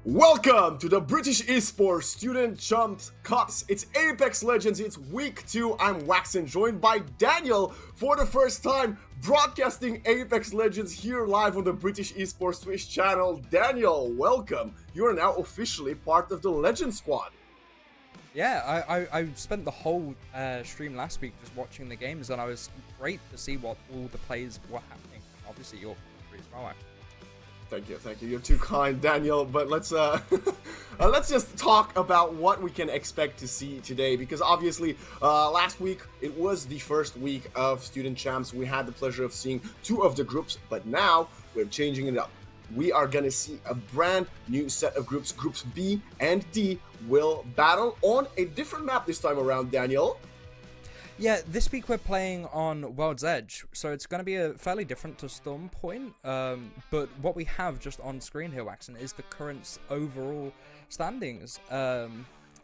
Welcome to the British Esports Student Champs Cups. It's Apex Legends, it's week 2. I'm Waxen, joined by Daniel for the first time, broadcasting Apex Legends here live on the British Esports Twitch channel. Daniel, welcome. You are now officially part of the Legend Squad. Yeah, I spent the whole stream last week just watching the games, and I was great to see what all the plays were happening. Obviously, you're pretty well. Thank you. You're too kind, Daniel. But let's just talk about what we can expect to see today, because obviously last week it was the first week of Student Champs. We had the pleasure of seeing 2 of the groups, but now we're changing it up. We are gonna see a brand new set of groups. Groups B and D will battle on a different map this time around, Daniel. Yeah, this week we're playing on World's Edge, so it's going to be a fairly different to Storm Point. But what we have just on screen here, Waxen, is the current overall standings. Oh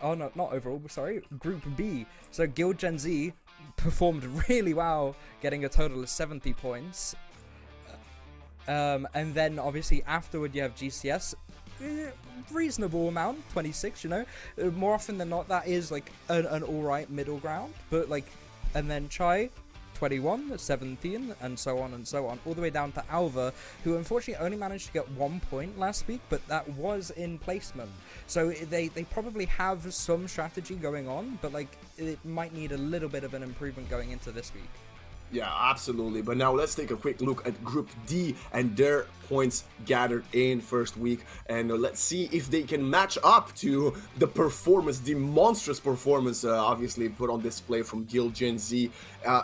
no, not overall. Sorry, Group B. So Guild Gen Z performed really well, getting a total of 70 points. And then obviously afterward you have GCS. Reasonable amount, 26, you know. More often than not, that is like an alright middle ground, but like, and then Chai, 21, 17, and so on, all the way down to Alva, who unfortunately only managed to get 1 point last week, but that was in placement. So they probably have some strategy going on, but like, it might need a little bit of an improvement going into this week. Yeah, absolutely. But now let's take a quick look at Group D and their points gathered in first week. And let's see if they can match up to the performance, the monstrous performance, obviously put on display from Guild Gen Z.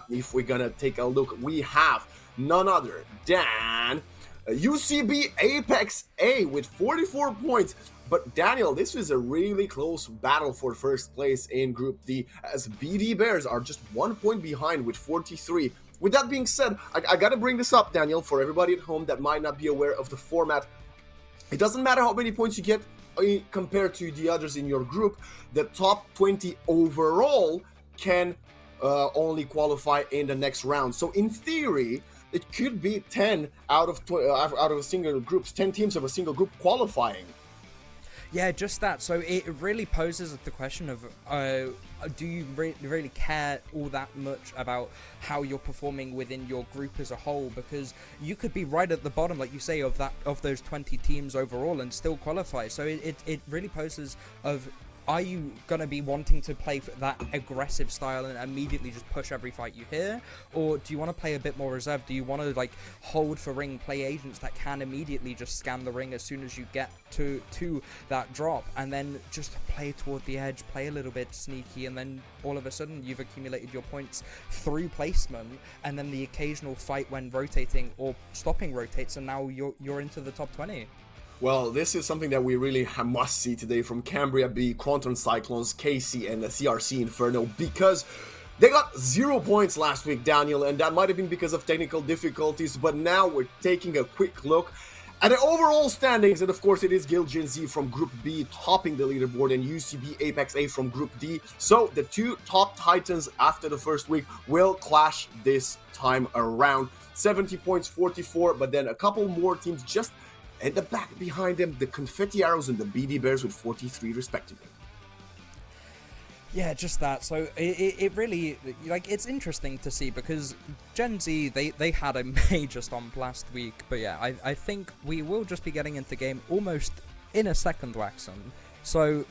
If we're gonna take a look, we have none other than UCB Apex A with 44 points. But Daniel, this is a really close battle for first place in Group D, as BD Bears are just 1 point behind with 43. With that being said, I gotta bring this up, Daniel, for everybody at home that might not be aware of the format. It doesn't matter how many points you get compared to the others in your group. The top 20 overall can only qualify in the next round. So in theory, it could be 10 out of a single group, 10 teams of a single group qualifying. Yeah, just that. So it really poses the question of, do you really care all that much about how you're performing within your group as a whole? Because you could be right at the bottom, like you say, of those 20 teams overall and still qualify. So it really poses of, are you going to be wanting to play that aggressive style and immediately just push every fight you hear? Or do you want to play a bit more reserved? Do you want to like hold for ring, play agents that can immediately just scan the ring as soon as you get to that drop, and then just play toward the edge, play a little bit sneaky, and then all of a sudden you've accumulated your points through placement, and then the occasional fight when rotating or stopping rotates, and now you're into the top 20. Well, this is something that we really must see today from Cambria B, Quantum Cyclones, KC, and the CRC Inferno, because they got 0 points last week, Daniel, and that might have been because of technical difficulties, but now we're taking a quick look at the overall standings, and of course it is Guild Gen Z from Group B topping the leaderboard and UCB Apex A from Group D. So the 2 top titans after the first week will clash this time around. 70 points, 44, but then a couple more teams just at the back behind them, the Confetti Arrows and the BD Bears with 43 respectively. Yeah, just that. So it really, like, it's interesting to see, because Gen Z, they had a major stomp last week. But yeah, I think we will just be getting into game almost in a second, Waxen. So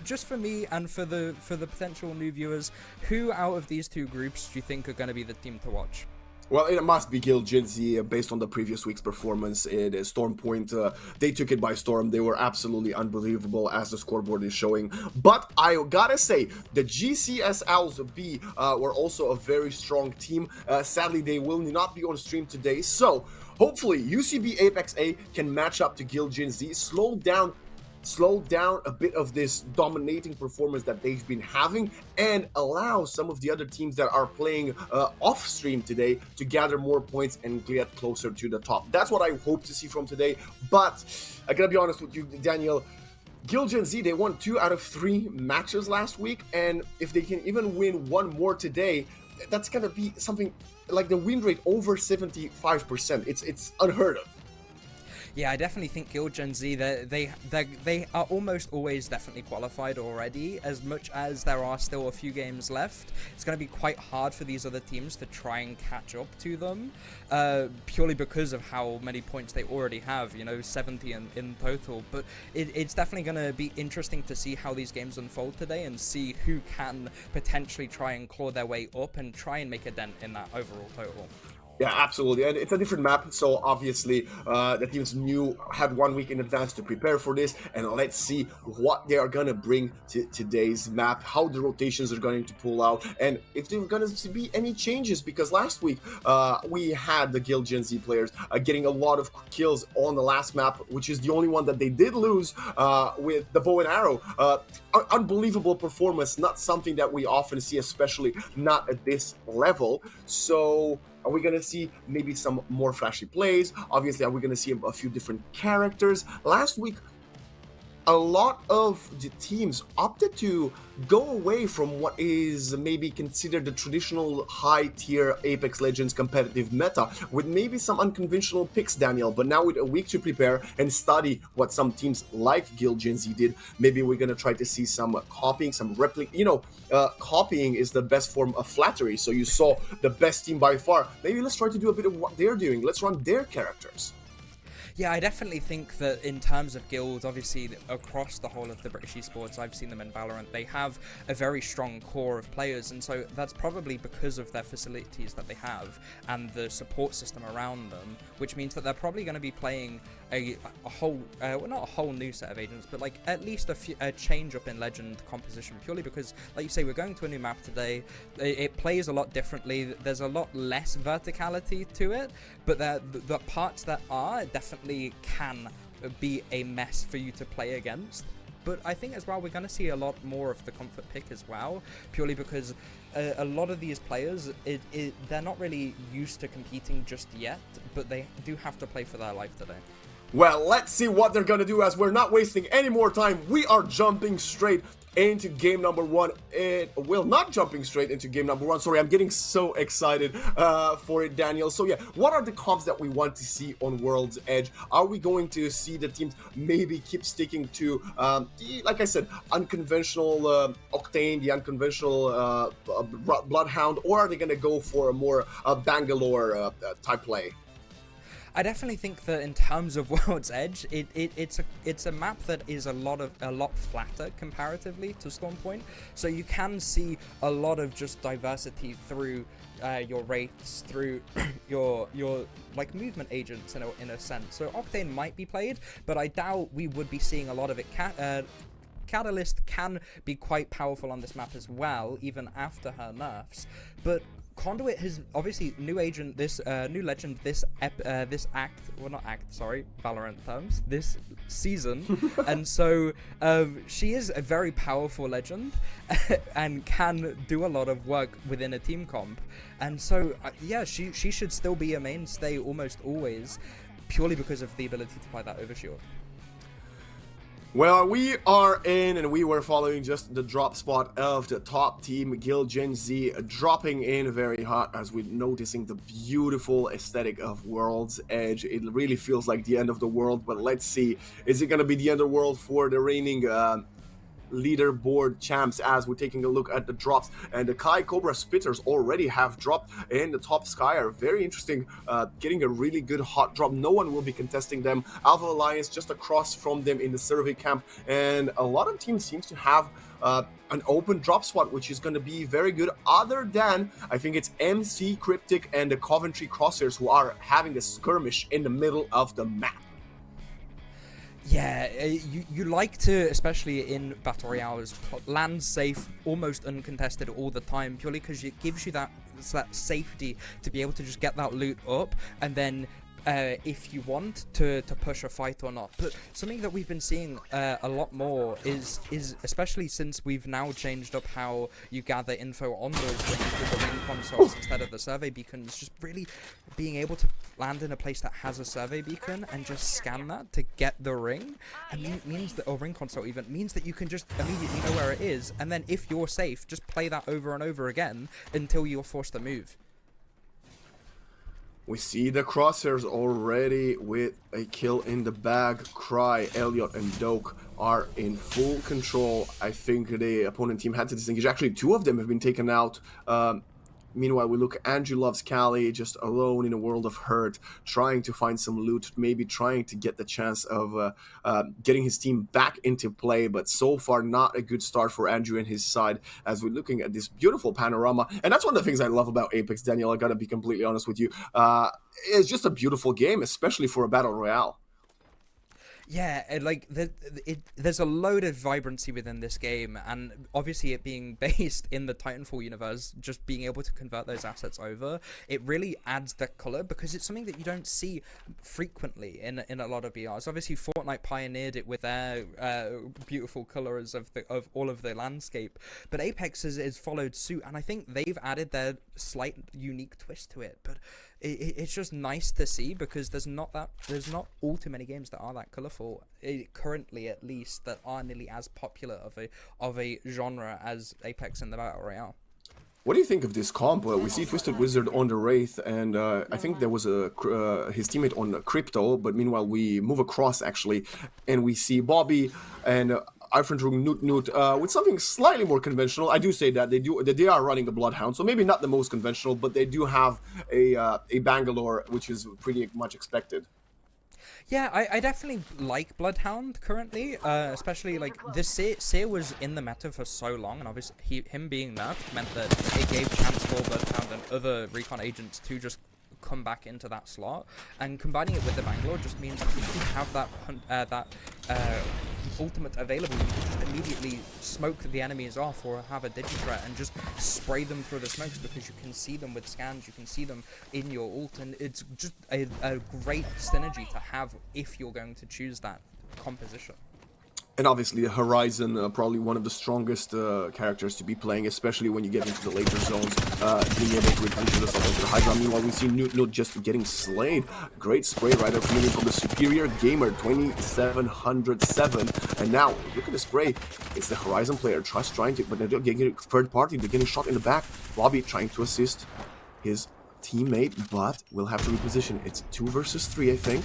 just for me and for the potential new viewers, who out of these 2 groups do you think are going to be the team to watch? Well, it must be Guild Gen Z based on the previous week's performance. It is Storm Point. They took it by storm. They were absolutely unbelievable, as the scoreboard is showing. But I gotta say, the GCS Owls B were also a very strong team. Sadly, they will not be on stream today. So hopefully UCB Apex A can match up to Guild Gen Z, slow down a bit of this dominating performance that they've been having, and allow some of the other teams that are playing off stream today to gather more points and get closer to the top. That's what I hope to see from today. But I gotta be honest with you, Daniel, Guild Gen Z, they won 2 out of 3 matches last week, and if they can even win 1 more today, that's gonna be something like the win rate over 75%. It's unheard of. Yeah, I definitely think Guild Gen Z, they are almost always definitely qualified already. As much as there are still a few games left, it's going to be quite hard for these other teams to try and catch up to them, purely because of how many points they already have, 70 in total. But it's definitely going to be interesting to see how these games unfold today and see who can potentially try and claw their way up and try and make a dent in that overall total. Yeah, absolutely, and it's a different map, so obviously the teams had 1 week in advance to prepare for this, and let's see what they are gonna bring to today's map, how the rotations are going to pull out, and if there are gonna be any changes, because last week we had the Guild Gen Z players getting a lot of kills on the last map, which is the only one that they did lose with the bow and arrow. Unbelievable performance, not something that we often see, especially not at this level. So are we going to see maybe some more flashy plays? Obviously, are we going to see a few different characters? Last week, a lot of the teams opted to go away from what is maybe considered the traditional high-tier Apex Legends competitive meta, with maybe some unconventional picks, Daniel. But now with a week to prepare and study what some teams like Guild Gen Z did, maybe we're going to try to see some copying, some copying is the best form of flattery. So you saw the best team by far. Maybe let's try to do a bit of what they're doing. Let's run their characters. Yeah, I definitely think that in terms of guilds, obviously across the whole of the British esports, I've seen them in Valorant, they have a very strong core of players, and so that's probably because of their facilities that they have and the support system around them, which means that they're probably going to be playing a whole, well, not a whole new set of agents, but like at least a change up in legend composition, purely because, like you say, we're going to a new map today. It plays a lot differently. There's a lot less verticality to it, but the parts that are definitely can be a mess for you to play against. But I think as well we're going to see a lot more of the comfort pick as well, purely because a lot of these players, they're not really used to competing just yet, but they do have to play for their life today. Well, let's see what they're gonna do, as we're not wasting any more time. We are jumping straight into game number one. Not jumping straight into game number one. Sorry, I'm getting so excited for it, Daniel. So yeah, what are the comps that we want to see on World's Edge? Are we going to see the teams maybe keep sticking to, like I said, unconventional Octane, the unconventional Bloodhound, or are they gonna go for a more Bangalore type play? I definitely think that in terms of World's Edge, it's a map that is a lot flatter comparatively to Stormpoint, so you can see a lot of just diversity through your wraiths, through your like movement agents in a sense. So Octane might be played, but I doubt we would be seeing a lot of it. Catalyst can be quite powerful on this map as well, even after her nerfs, but Conduit has obviously new legend this Valorant terms, this season, and so she is a very powerful legend and can do a lot of work within a team comp, and so yeah, she should still be a mainstay almost always, purely because of the ability to apply that overshield. Well, we are in, and we were following just the drop spot of the top team, Guild Gen Z, dropping in very hot as we're noticing the beautiful aesthetic of World's Edge. It really feels like the end of the world, but let's see. Is it going to be the end of the world for the reigning leaderboard champs, as we're taking a look at the drops, and the Kai Cobra Spitters already have dropped in the top sky are very interesting, getting a really good hot drop. No one will be contesting them. Alpha Alliance just across from them in the survey camp, and a lot of teams seems to have an open drop spot, which is going to be very good, other than I think it's MC Cryptic and the Coventry Crosshairs, who are having a skirmish in the middle of the map. Yeah, you like to, especially in Battle Royales, land safe, almost uncontested all the time, purely because it gives you that safety to be able to just get that loot up, and then if you want to push a fight or not. But something that we've been seeing a lot more is especially since we've now changed up how you gather info on those rings with the ring consoles instead of the survey beacons, just really being able to land in a place that has a survey beacon and just scan that to get the ring, and means that, or ring console even, means that you can just immediately know where it is, and then if you're safe, just play that over and over again until you're forced to move. We see the crosshairs already with a kill in the bag. Cry, Elliot, and Doke are in full control. I think the opponent team had to disengage. Actually, two of them have been taken out. Meanwhile, we look, Andrew loves Cali, just alone in a world of hurt, trying to find some loot, maybe trying to get the chance of getting his team back into play, but so far not a good start for Andrew and his side as we're looking at this beautiful panorama. And that's one of the things I love about Apex, Daniel, I gotta be completely honest with you. It's just a beautiful game, especially for a Battle Royale. Yeah, there's a load of vibrancy within this game, and obviously it being based in the Titanfall universe, just being able to convert those assets over, it really adds the color because it's something that you don't see frequently in a lot of BRs. Obviously, Fortnite pioneered it with their beautiful colors of all of the landscape, but Apex has followed suit, and I think they've added their slight unique twist to it. But it's just nice to see because there's not all too many games that are that colorful currently, at least, that are nearly as popular of a genre as Apex and the Battle Royale. What do you think of this comp? We see Twisted Wizard on the Wraith, and I think there was his teammate on Crypto, but meanwhile we move across actually, and we see Bobby and Eifrentrum Newt Newt with something slightly more conventional. I do say that they are running a Bloodhound, so maybe not the most conventional, but they do have a Bangalore, which is pretty much expected. Yeah, I definitely like Bloodhound currently, especially like this Seer was in the meta for so long, and obviously him being nerfed meant that it gave chance for Bloodhound and other recon agents to just come back into that slot, and combining it with the Bangalore just means that if you have that ultimate available, you can just immediately smoke the enemies off or have a digi-threat and just spray them through the smokes because you can see them with scans, you can see them in your ult, and it's just a great synergy to have if you're going to choose that composition. And obviously, Horizon, probably one of the strongest characters to be playing, especially when you get into the later zones, being able to replenish yourself into the high ground. Meanwhile, we see Newt just getting slayed. Great spray right up coming in from the Superior Gamer, 2707. And now, look at the spray. It's the Horizon player, Trust trying to, but they're getting third party, they're getting shot in the back. Bobby trying to assist his teammate, but will have to reposition. It's 2 versus 3, I think.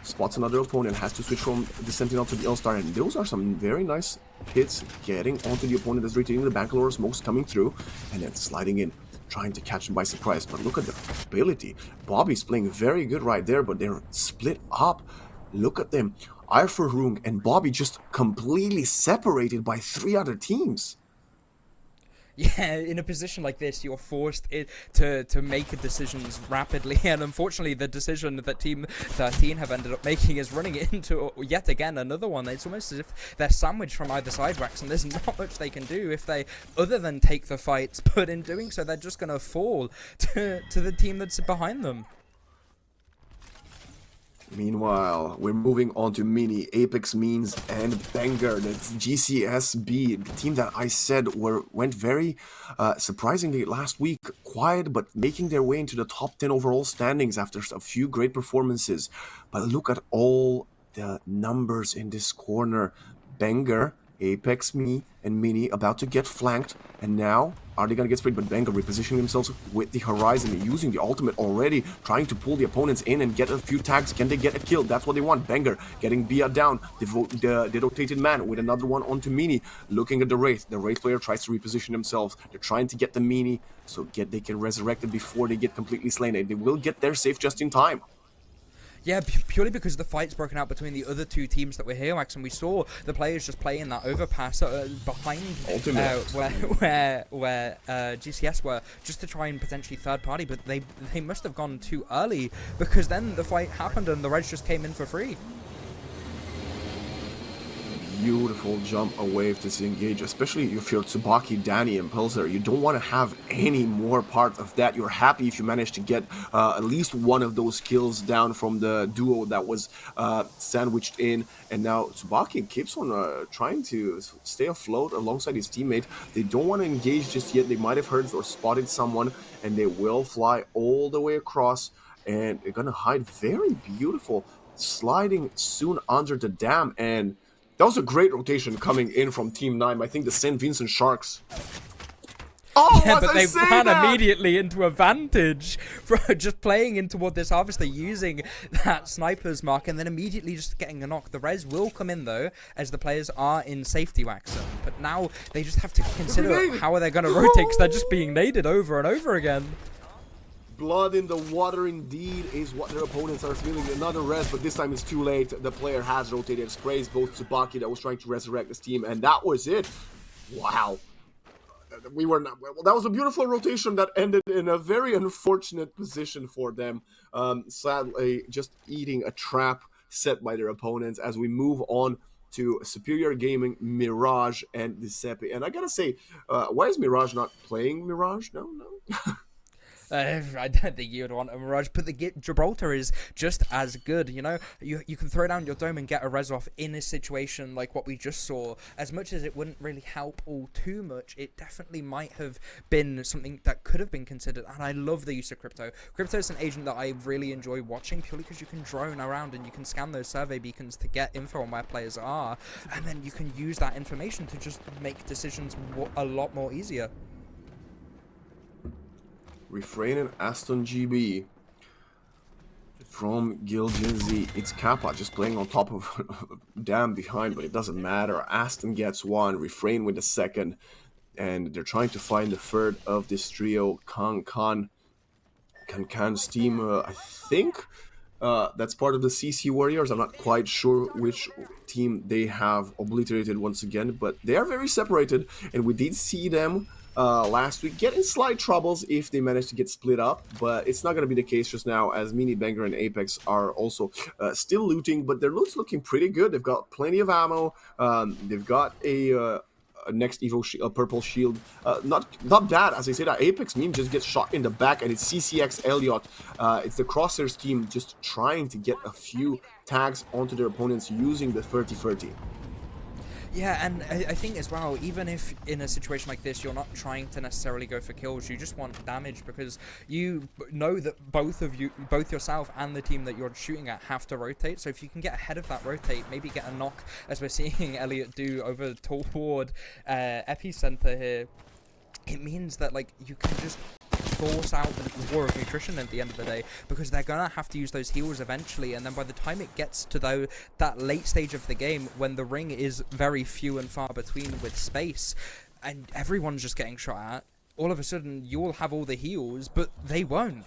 Spots another opponent, has to switch from the Sentinel to the L-Star, and those are some very nice hits getting onto the opponent as retaining the Bangalore smokes coming through, and then sliding in, trying to catch him by surprise. But look at the ability. Bobby's playing very good right there, but they're split up. Look at them. Arferroom and Bobby just completely separated by 3 other teams. Yeah, in a position like this, you're forced to make decisions rapidly, and unfortunately, the decision that Team 13 have ended up making is running into yet again another one. It's almost as if they're sandwiched from either side, Wax, and there's not much they can do if they, other than take the fights. But in doing so, they're just going to fall to the team that's behind them. Meanwhile, we're moving on to Mini, Apex Means, and Banger. That's GCSB, the team that I said went very surprisingly last week, quiet, but making their way into the top 10 overall standings after a few great performances. But look at all the numbers in this corner. Banger, Apex, Me, and Mini about to get flanked, and now are they gonna get sprayed? But Banger repositioning themselves with the Horizon, using the ultimate already, trying to pull the opponents in and get a few tags. Can they get a kill? That's what they want. Banger getting Bia down, the rotated man with another one onto Mini, looking at the Wraith. The Wraith player tries to reposition themselves. They're trying to get the Mini so they can resurrect it before they get completely slain. They will get there safe just in time. Yeah, purely because the fight's broken out between the other two teams that were here, Max, and we saw the players just playing that overpass behind where GCS were, just to try and potentially third party, but they must have gone too early, because then the fight happened and the Reds just came in for free. Beautiful jump away to disengage, especially if you're Tsubaki, Danny, and Pilser. You don't want to have any more part of that. You're happy if you manage to get at least one of those kills down from the duo that was sandwiched in. And now Tsubaki keeps on trying to stay afloat alongside his teammate. They don't want to engage just yet. They might have heard or spotted someone, and they will fly all the way across, and they're going to hide very beautiful, sliding soon under the dam. And that was a great rotation coming in from Team 9. I think the St. Vincent Sharks. Oh, Yeah, was but I they saying ran that? immediately into a vantage for just playing in toward this harvester, using that sniper's mark, and then immediately just getting a knock. The res will come in, though, as the players are in safety, Waxon. But now they just have to consider Grenade! how are they going to rotate, because they're just being naded over and over again. Blood in the water indeed is what their opponents are feeling. Another res, but this time it's too late. The player has rotated, sprays both Tsubaki that was trying to resurrect this team, and that was it. Wow. We were not, well, that was a beautiful rotation that ended in a very unfortunate position for them. Sadly, just eating a trap set by their opponents as we move on to Superior Gaming, Mirage, and Giuseppe. And I gotta say, why is Mirage not playing Mirage? No. I don't think you would want a Mirage, but the Gibraltar is just as good, you know? You can throw down your dome and get a res off in a situation like what we just saw. As much as it wouldn't really help all too much, it definitely might have been something that could have been considered, and I love the use of Crypto. Crypto is an agent that I really enjoy watching, purely because you can drone around and you can scan those survey beacons to get info on where players are, and then you can use that information to just make decisions a lot more easier. Refrain and Aston GB from Gilgen Z. It's Kappa just playing on top of Damn behind, but it doesn't matter. Aston gets one, Refrain with the second, and they're trying to find the third of this trio. Kankan's team, I think that's part of the CC Warriors. I'm not quite sure which team they have obliterated once again, but they are very separated, and we did see them last week get in slight troubles if they manage to get split up, but it's not going to be the case just now, as Mini Banger and Apex are also still looting, but their loot's looking pretty good. They've got plenty of ammo. They've got a next Evo a purple shield. Not bad. As I said, that Apex meme just gets shot in the back, and it's CCX Elliot. It's the Crosshairs team just trying to get a few tags onto their opponents using the 30-30. Yeah, and I think as well, even if in a situation like this, you're not trying to necessarily go for kills, you just want damage, because you know that both yourself and the team that you're shooting at have to rotate. So if you can get ahead of that rotate, maybe get a knock, as we're seeing Elliot do over toward Epicenter here, it means that like you can just force out the war of nutrition at the end of the day, because they're gonna have to use those heals eventually, and then by the time it gets to that late stage of the game, when the ring is very few and far between with space and everyone's just getting shot at, all of a sudden you'll have all the heals, but they won't.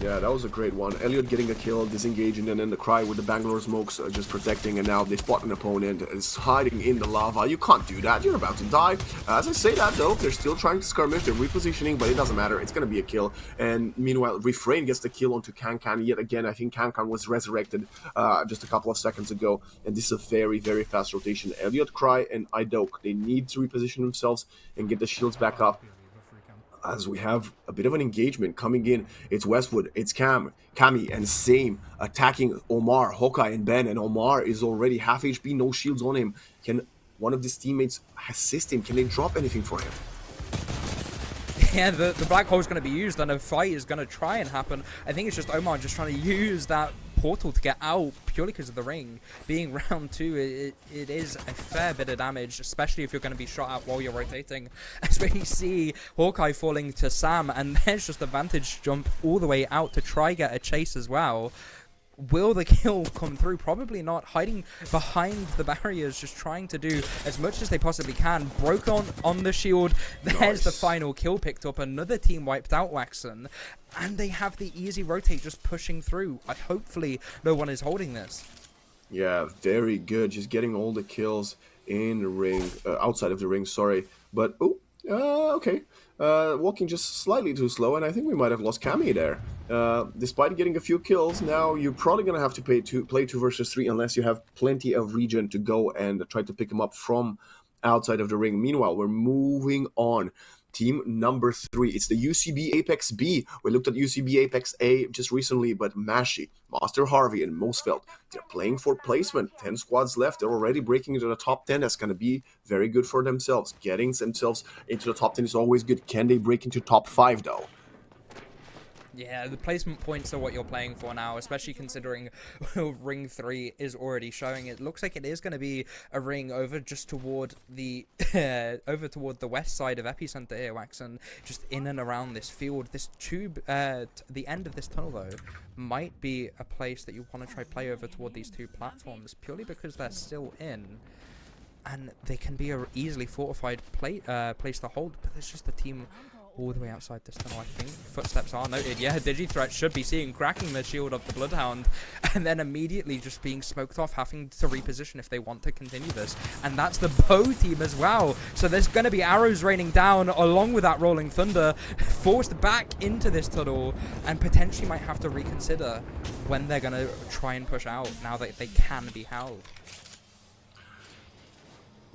Yeah, that was a great one. Elliot getting a kill, disengaging, and then the Cry with the Bangalore smokes just protecting, and now they spot an opponent is hiding in the lava. You can't do that. You're about to die. As I say that, though, they're still trying to skirmish. They're repositioning, but it doesn't matter. It's going to be a kill. And meanwhile, Refrain gets the kill onto Kankan yet again. I think Kankan was resurrected just a couple of seconds ago, and this is a very, very fast rotation. Elliot, Cry, and Idok, they need to reposition themselves and get the shields back up, as we have a bit of an engagement coming in. It's Westwood, it's Kami, and Same attacking Omar, Hawkeye, and Ben, and Omar is already half HP, no shields on him. Can one of his teammates assist him? Can they drop anything for him? Yeah, the black hole is going to be used, and a fight is going to try and happen. I think it's just Omar just trying to use that portal to get out purely because of the ring being round 2. It is a fair bit of damage, especially if you're going to be shot at while you're rotating. As we see Hawkeye falling to Sam, and there's just a vantage jump all the way out to try get a chase as well. Will the kill come through? Probably not. Hiding behind the barriers, just trying to do as much as they possibly can. Broke on the shield. There's Nice. the final kill picked up. Another team wiped out, Waxon. And they have the easy rotate just pushing through. Hopefully no one is holding this. Yeah, very good. Just getting all the kills in the ring, outside of the ring, sorry. But, okay. Walking just slightly too slow, and I think we might have lost Kami there. Despite getting a few kills, now you're probably going to have to play 2 versus 3 unless you have plenty of regen to go and try to pick him up from outside of the ring. Meanwhile, we're moving on. Team number 3, it's the UCB Apex B. We looked at UCB Apex A just recently, but Mashi, Master Harvey, and Mosfeld, they're playing for placement. 10 squads left. They're already breaking into the top 10. That's going to be very good for themselves. Getting themselves into the top 10 is always good. Can they break into top 5, though? Yeah, the placement points are what you're playing for now, especially considering Ring 3 is already showing. It looks like it is going to be a ring over just toward the over toward the west side of Epicenter here, Waxon, just in and around this field. This tube, the end of this tunnel, though, might be a place that you want to try play over toward these two platforms, purely because they're still in. And they can be a easily fortified place to hold, but there's just a team all the way outside this tunnel, I think. Footsteps are noted. Yeah, Digithreat should be seeing cracking the shield of the Bloodhound and then immediately just being smoked off, having to reposition if they want to continue this. And that's the Bow team as well. So there's going to be arrows raining down along with that Rolling Thunder, forced back into this tunnel, and potentially might have to reconsider when they're going to try and push out now that they can be held.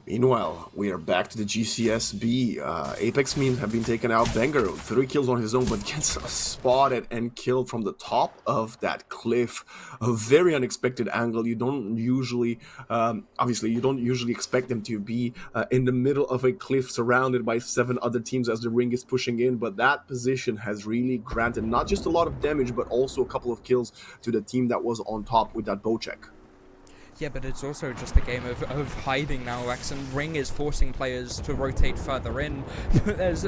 Meanwhile, we are back to the GCSB. Apex Meme have been taken out. Banger, 3 kills on his own, but gets spotted and killed from the top of that cliff. A very unexpected angle. You don't usually, obviously, you don't usually expect them to be in the middle of a cliff surrounded by 7 other teams as the ring is pushing in. But that position has really granted not just a lot of damage, but also a couple of kills to the team that was on top with that bow check. Yeah, but it's also just a game of hiding now, Wax, and Ring is forcing players to rotate further in. there's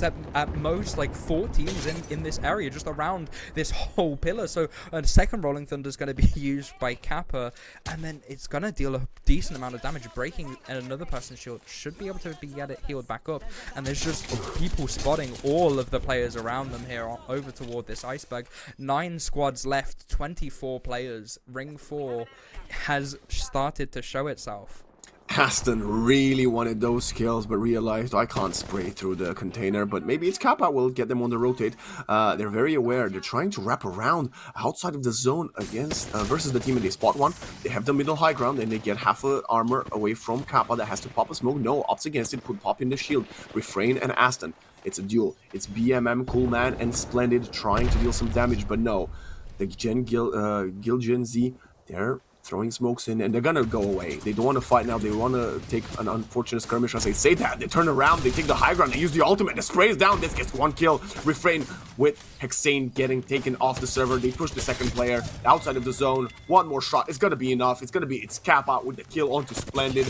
at most like 4 teams in this area, just around this whole pillar. So a second Rolling Thunder is going to be used by Kappa, and then it's going to deal a decent amount of damage. Breaking another person's shield should be able to get it healed back up. And there's just people spotting all of the players around them here over toward this iceberg. 9 squads left, 24 players. Ring 4 has started to show itself. Aston really wanted those kills, but realized I can't spray through the container, but maybe it's Kappa will get them on the rotate. They're very aware. They're trying to wrap around outside of the zone against versus the team, and they spot one. They have the middle high ground, and they get half a armor away from Kappa that has to pop a smoke. No, opts against it, could pop in the shield. Refrain and Aston. It's a duel. It's BMM, Coolman, and Splendid trying to deal some damage, but no. The Gil Gen Z, they're throwing smokes in, and they're gonna go away. They don't want to fight now. They want to take an unfortunate skirmish. As I say that, they turn around, they take the high ground, they use the ultimate, the spray is down. This gets 1 kill. Refrain with Hexane getting taken off the server. They push the second player outside of the zone. 1 more shot. It's gonna be enough. It's Kappa with the kill onto Splendid.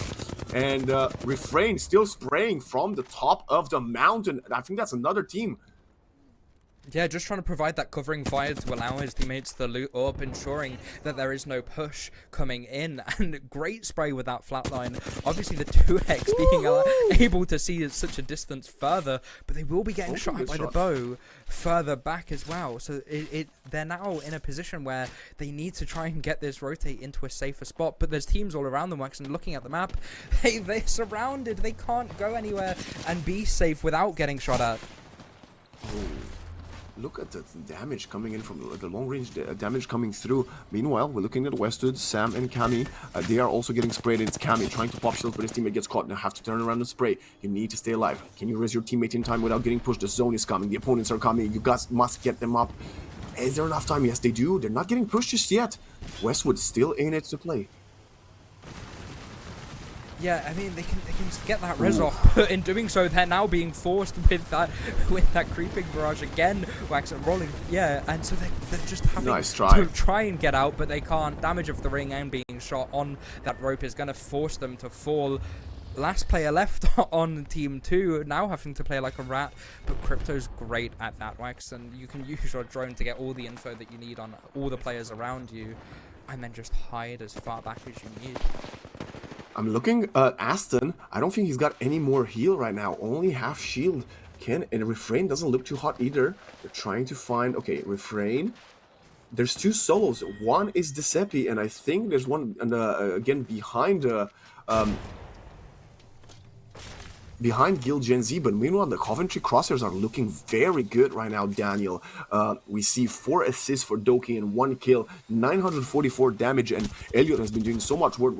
And Refrain still spraying from the top of the mountain. I think that's another team. Yeah, just trying to provide that covering fire to allow his teammates to loot up, ensuring that there is no push coming in. And great spray with that flatline. Obviously, the 2x being able to see such a distance further, but they will be getting shot at by the bow further back as well. So they're now in a position where they need to try and get this rotate into a safer spot. But there's teams all around them, and looking at the map, they're surrounded. They can't go anywhere and be safe without getting shot at. Look at the damage coming in from the long-range damage coming through. Meanwhile, we're looking at Westwood, Sam, and Cammy. They are also getting sprayed. It's Cammy trying to pop shields, but his teammate gets caught. Now have to turn around and spray. You need to stay alive. Can you res your teammate in time without getting pushed? The zone is coming. The opponents are coming. You guys must get them up. Is there enough time? Yes, they do. They're not getting pushed just yet. Westwood still in it to play. Yeah, I mean, they can get that res off, but in doing so, they're now being forced with that creeping barrage again, Wax and rolling. Yeah, and so they're just having to try and get out, but they can't. Damage of the ring and being shot on that rope is going to force them to fall. Last player left on team 2, now having to play like a rat, but Crypto's great at that, Wax, and you can use your drone to get all the info that you need on all the players around you, and then just hide as far back as you need. I'm looking at Aston. I don't think he's got any more heal right now. Only half shield. And Refrain doesn't look too hot either. They're trying to find... Okay, Refrain. There's 2 solos. One is Giuseppe, and I think there's one, again, behind Gil Gen Z, but meanwhile the Coventry Crosshairs are looking very good right now, Daniel. We see 4 assists for Doki and 1 kill, 944 damage, and Elliot has been doing so much work.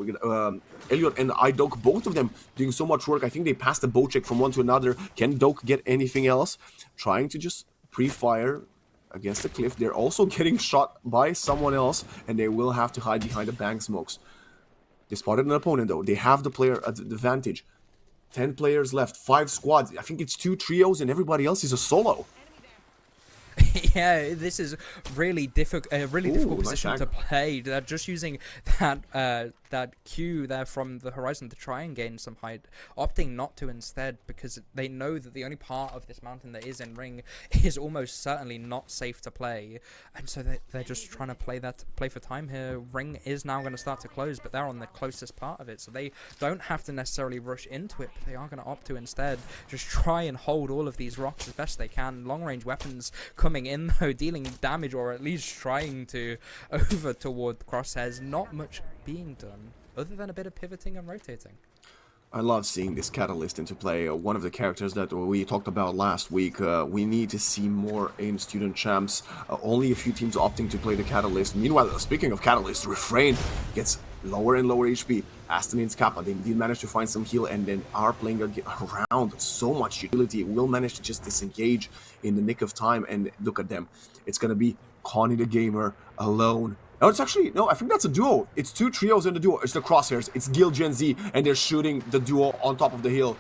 Elliot and iDoke, both of them doing so much work. I think they passed the bow check from one to another. Can Doke get anything else? Trying to just pre-fire against the cliff. They're also getting shot by someone else, and they will have to hide behind the bank smokes. They spotted an opponent though. They have the player advantage. 10 players left, 5 squads. I think it's 2 trios and everybody else is a solo. Yeah, this is really difficult. A really difficult nice position to angle. play. They're just using that Q there from the horizon to try and gain some height, opting not to instead because they know that the only part of this mountain that is in ring is almost certainly not safe to play, and so they're just trying to play for time here. Ring is now going to start to close, but they're on the closest part of it, so they don't have to necessarily rush into it. But they are going to opt to instead just try and hold all of these rocks as best they can. Long range weapons coming in though, dealing damage or at least trying to over toward crosshairs. Not much being done other than a bit of pivoting and rotating. I love seeing this Catalyst into play. One of the characters that we talked about last week. We need to see more in Student Champs. Only a few teams opting to play the Catalyst. Meanwhile, speaking of Catalyst, Refrain gets lower and lower HP. Aston and Kappa, they did manage to find some heal, and then are playing around so much utility. Will manage to just disengage in the nick of time, and look at them. It's gonna be Connie the Gamer alone. No, it's actually, no, I think that's a duo. It's two trios in the duo. It's the Crosshairs. It's Gil Gen Z, and they're shooting the duo on top of the hill.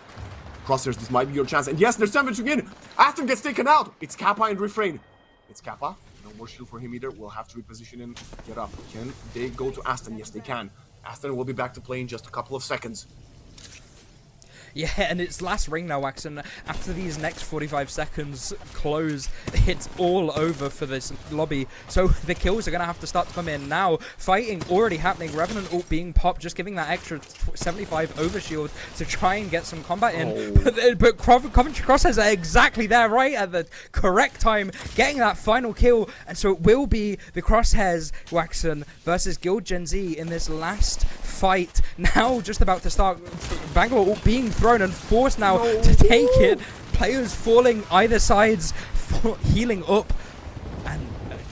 Crosshairs, this might be your chance. And yes, there's damage again. Aston gets taken out. It's Kappa and Refrain. It's Kappa. No more shield for him either. We'll have to reposition and get up. Can they go to Aston? Yes, they can. Aston will be back to play in just a couple of seconds. Yeah, and it's last ring now, Waxon. After these next 45 seconds close, it's all over for this lobby. So the kills are going to have to start to come in now. Fighting already happening. Revenant ult being popped, just giving that extra 75 overshield to try and get some combat in. Oh. But Coventry Crosshairs are exactly there, right at the correct time, getting that final kill. And so it will be the Crosshairs, Waxon, versus Guild Gen Z in this last fight. Now just about to start. Bangalore ult being thrown and forced now to take it. Players falling either sides, healing up, and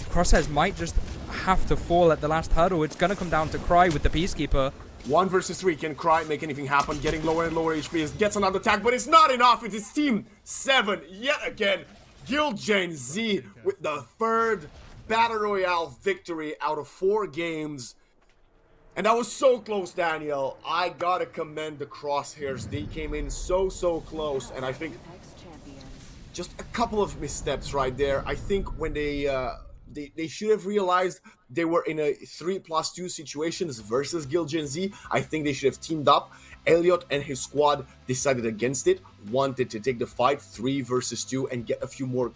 Crosshairs might just have to fall at the last hurdle. It's gonna come down to Cry with the Peacekeeper. 1 versus 3. Can Cry make anything happen? Getting lower and lower HP. Gets another attack, but it's not enough. It is Team 7 yet again. Guild Gen Z with the third Battle Royale victory out of 4 games. And that was so close, Daniel. I gotta commend the Crosshairs. They came in so close, and I think just a couple of missteps right there. I think when they should have realized they were in a 3+2 situations versus Guild Gen Z. I think they should have teamed up. Elliot and his squad decided against it, wanted to take the fight 3 versus 2 and get a few more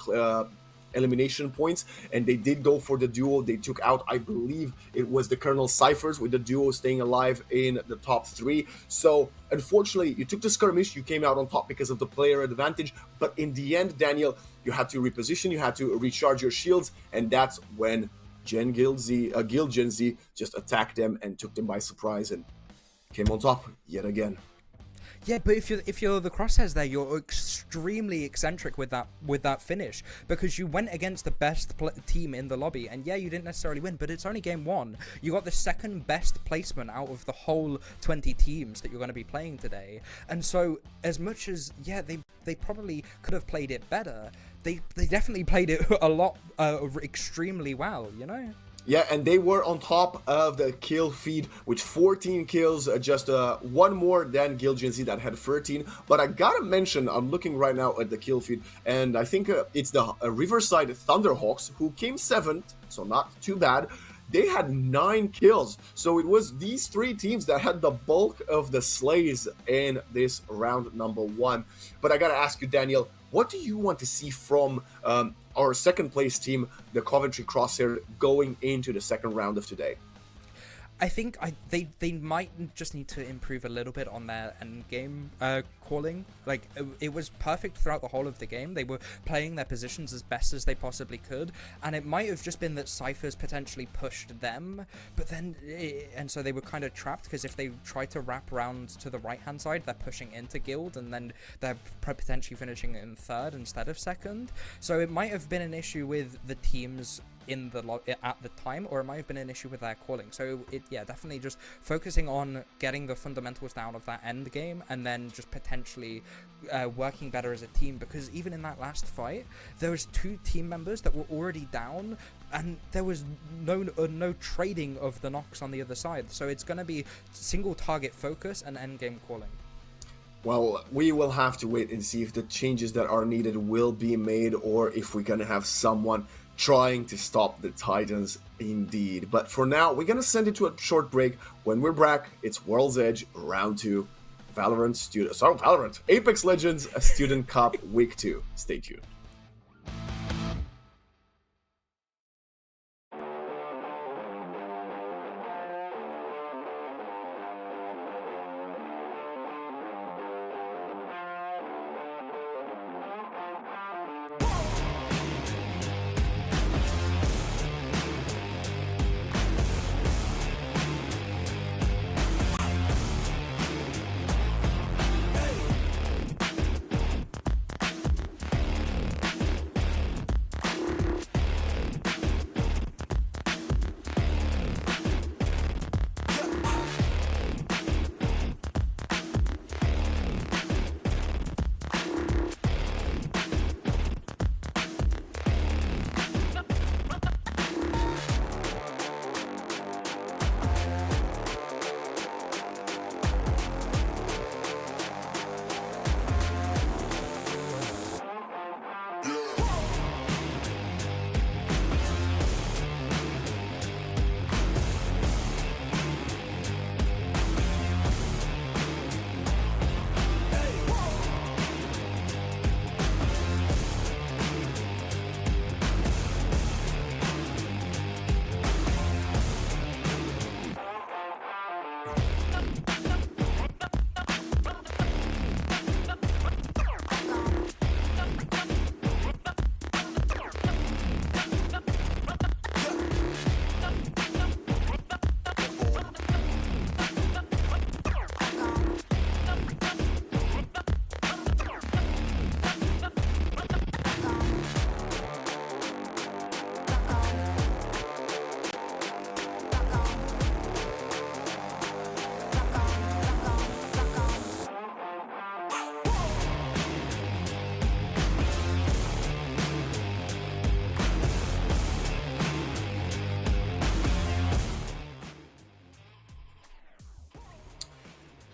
elimination points, and they did go for the duo. They took out, I believe it was the Colonel Cyphers, with the duo staying alive in the top 3. So unfortunately, you took the skirmish, you came out on top because of the player advantage, but in the end, Daniel, you had to reposition, you had to recharge your shields, and that's when Guild Gen Z just attacked them and took them by surprise and came on top yet again. Yeah, but if you're the Crosshairs there, you're extremely eccentric with that finish, because you went against the best team in the lobby, and yeah, you didn't necessarily win, but it's only game 1. You got the second best placement out of the whole 20 teams that you're going to be playing today, and so as much as yeah, they probably could have played it better, they definitely played it a lot extremely well, you know. Yeah, and they were on top of the kill feed with 14 kills, just 1 more than Guild Gen Z that had 13. But I gotta mention, I'm looking right now at the kill feed, and I think it's the Riverside Thunderhawks who came 7th, so not too bad. They had 9 kills, so it was these 3 teams that had the bulk of the slays in this round number 1. But I gotta ask you, Daniel, what do you want to see from our second place team, the Coventry Crosshair, going into the second round of today? I think they might just need to improve a little bit on their end game calling. Like, it was perfect throughout the whole of the game. They were playing their positions as best as they possibly could, and it might have just been that Cyphers potentially pushed them, but then and so they were kind of trapped, because if they try to wrap around to the right hand side, they're pushing into Guild, and then they're potentially finishing in 3rd instead of 2nd. So it might have been an issue with the teams in the at the time, or it might have been an issue with their calling. So yeah, definitely just focusing on getting the fundamentals down of that end game, and then just potentially working better as a team, because even in that last fight, there was 2 team members that were already down, and there was no trading of the knocks on the other side. So it's going to be single target focus and end game calling. Well, we will have to wait and see if the changes that are needed will be made or if we're gonna have someone trying to stop the Titans indeed. But for now, we're gonna send it to a short break. When we're back, it's World's Edge Round 2, Valorant, Apex Legends Student Cup Week 2. Stay tuned.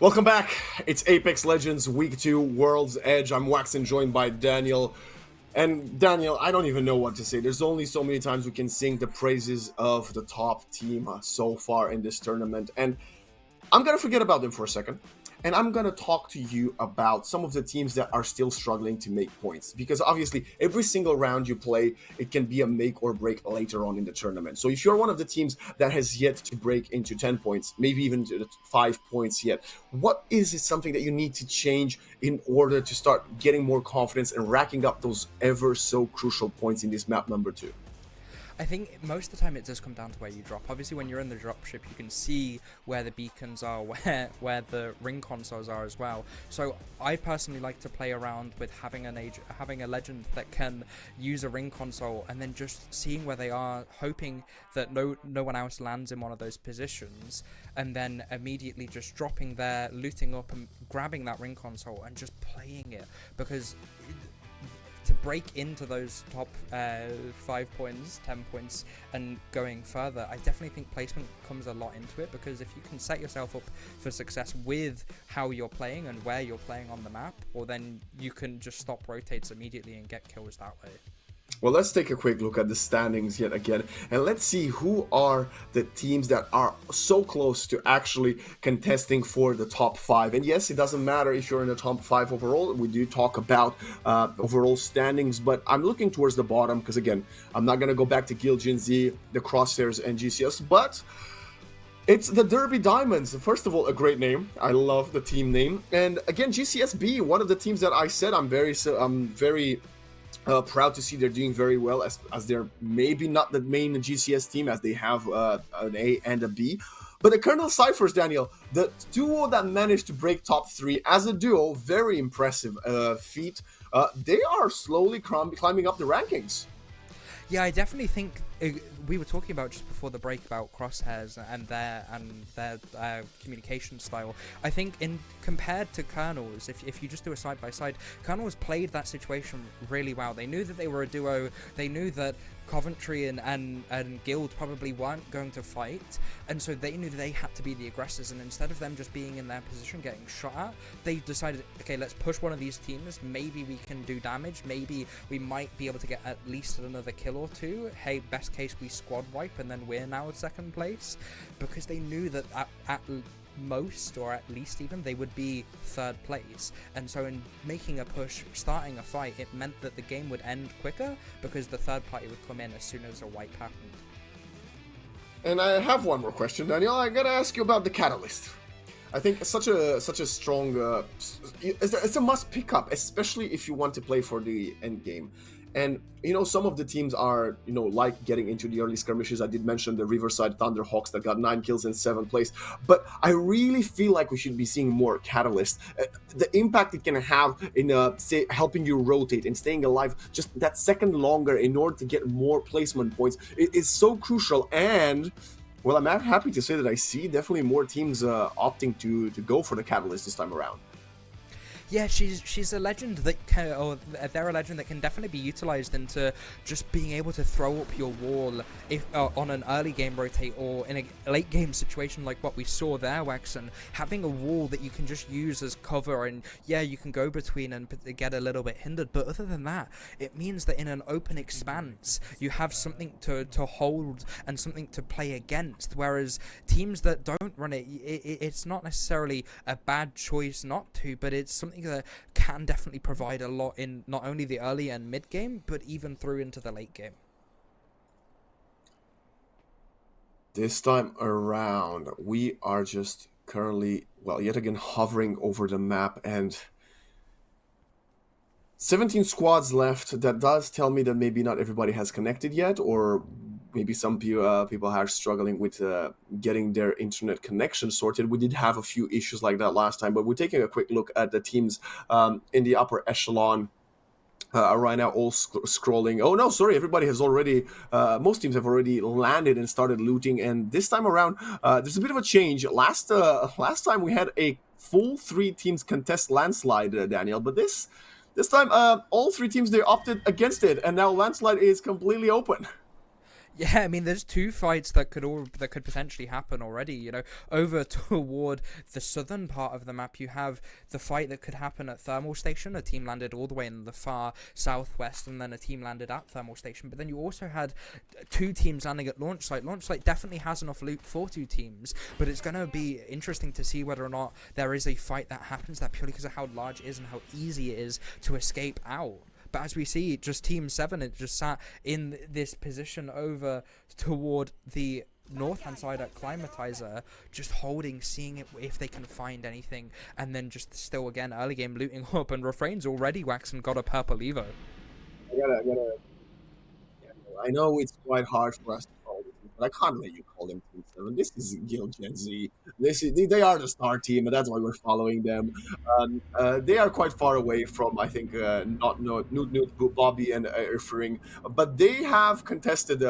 Welcome back. It's Apex Legends Week 2 World's Edge. I'm Waxen, joined by Daniel. And Daniel, I don't even know what to say. There's only so many times we can sing the praises of the top team so far in this tournament. And I'm going to forget about them for a second. And I'm going to talk to you about some of the teams that are still struggling to make points. Because obviously, every single round you play, it can be a make or break later on in the tournament. So if you're one of the teams that has yet to break into 10 points, maybe even to 5 points yet, what is it something that you need to change in order to start getting more confidence and racking up those ever so crucial points in this map number 2? I think most of the time it does come down to where you drop. Obviously, when you're in the dropship, you can see where the beacons are, where the ring consoles are as well. So I personally like to play around with having a legend that can use a ring console and then just seeing where they are, hoping that no one else lands in one of those positions, and then immediately just dropping there, looting up and grabbing that ring console and just playing it, because to break into those top 5 points, 10 points, and going further, I definitely think placement comes a lot into it, because if you can set yourself up for success with how you're playing and where you're playing on the map, well, then you can just stop rotates immediately and get kills that way. Well, let's take a quick look at the standings yet again, and let's see who are the teams that are so close to actually contesting for the top 5. And yes, it doesn't matter if you're in the top 5 overall. We do talk about overall standings, but I'm looking towards the bottom because, again, I'm not going to go back to Guild Gen Z, the Crosshairs, and GCS, but it's the Derby Diamonds. First of all, a great name. I love the team name. And again, GCSB, one of the teams that I said I'm very proud to see they're doing very well, as they're maybe not the main GCS team, as they have an A and a B. But the Colonel Cyphers, Daniel, the duo that managed to break top 3 as a duo, very impressive feat. They are slowly climbing up the rankings. Yeah, I definitely think we were talking about just before the break about Crosshairs and their communication style. I think compared to Colonels, if you just do a side by side, Colonels played that situation really well. They knew that they were a duo. They knew that Coventry and Guild probably weren't going to fight, and so they knew they had to be the aggressors, and instead of them just being in their position getting shot at, they decided, okay, let's push one of these teams, maybe we can do damage, maybe we might be able to get at least another kill or two, hey, best case we squad wipe and then we're now second place, because they knew that at most, or at least even, they would be third place. And so in making a push, starting a fight, it meant that the game would end quicker because the third party would come in as soon as a wipe happened. And I have one more question, Daniel. I gotta ask you about the Catalyst. I think it's such a strong, it's a must pick up, especially if you want to play for the end game. And, some of the teams are, like getting into the early skirmishes. I did mention the Riverside Thunderhawks that got 9 kills in 7th place. But I really feel like we should be seeing more Catalyst. The impact it can have in, say, helping you rotate and staying alive just that second longer in order to get more placement points is so crucial. And, well, I'm happy to say that I see definitely more teams opting to go for the Catalyst this time around. Yeah, she's a legend that they're a legend that can definitely be utilized into just being able to throw up your wall if on an early game rotate or in a late game situation like what we saw there, Wex, and having a wall that you can just use as cover, and yeah, you can go between and get a little bit hindered, but other than that, it means that in an open expanse you have something to hold and something to play against, whereas teams that don't run it, it's not necessarily a bad choice not to, but it's something that can definitely provide a lot in not only the early and mid game, but even through into the late game. This time around, we are just currently, yet again hovering over the map, and 17 squads left. That does tell me that maybe not everybody has connected yet, or maybe some people are struggling with getting their internet connection sorted. We did have a few issues like that last time, but we're taking a quick look at the teams in the upper echelon right now, all scrolling. Oh no, sorry, everybody has already, most teams have already landed and started looting, and this time around, there's a bit of a change. Last time we had a full 3 teams contest landslide, Daniel, but this time, all 3 teams, they opted against it, and now landslide is completely open. Yeah, I mean, there's 2 fights that could potentially happen already. Over toward the southern part of the map, you have the fight that could happen at Thermal Station. A team landed all the way in the far southwest, and then a team landed at Thermal Station. But then you also had 2 teams landing at Launch Site. Launch Site definitely has enough loot for 2 teams, but it's going to be interesting to see whether or not there is a fight that happens there purely because of how large it is and how easy it is to escape out. But as we see, just Team 7, it just sat in this position over toward the north-hand side at Climatizer, just holding, seeing if they can find anything, and then just still, again, early game looting up, and Refrain's already waxed and got a purple Evo. I know it's quite hard for us to call this, but I can't let you call them Team 7. This is Guild Gen Z. They are the star team, and that's why we're following them. They are quite far away from, I think, Bobby and Irfering, but they have contested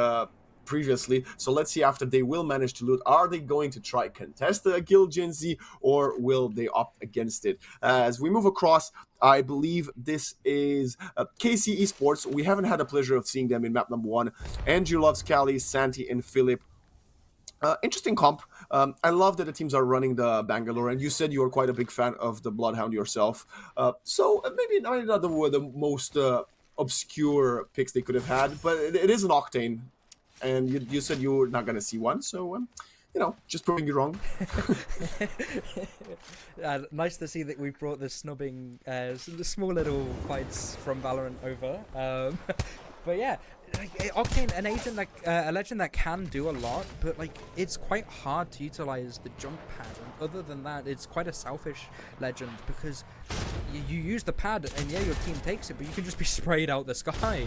previously, so let's see after they will manage to loot. Are they going to try contest the Guild Gen Z, or will they opt against it? As we move across, I believe this is KC Esports. We haven't had the pleasure of seeing them in map number 1. Andrew loves Cali, Santi, and Philip. Interesting comp. I love that the teams are running the Bangalore, and you said you were quite a big fan of the Bloodhound yourself. So maybe not the most obscure picks they could have had, but it is an Octane. And you said you were not going to see one, so, just proving you wrong. Nice to see that we've brought the snubbing, the small little fights from Valorant over. But yeah, Octane, an agent that, a legend that can do a lot, but it's quite hard to utilize the jump pad. And other than that, it's quite a selfish legend because you use the pad, and yeah, your team takes it, but you can just be sprayed out the sky.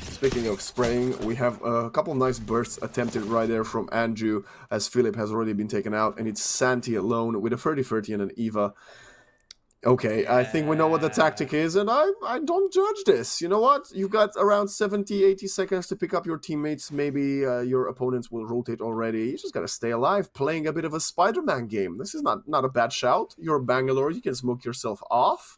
Speaking of spraying, we have a couple of nice bursts attempted right there from Andrew, as Philip has already been taken out, and it's Santi alone with a 30-30 and an Eva. Okay, I think we know what the tactic is, and I don't judge this. You know what? You've got around 70, 80 seconds to pick up your teammates. Maybe your opponents will rotate already. You just gotta stay alive, playing a bit of a Spider-Man game. This is not a bad shout. You're Bangalore, you can smoke yourself off.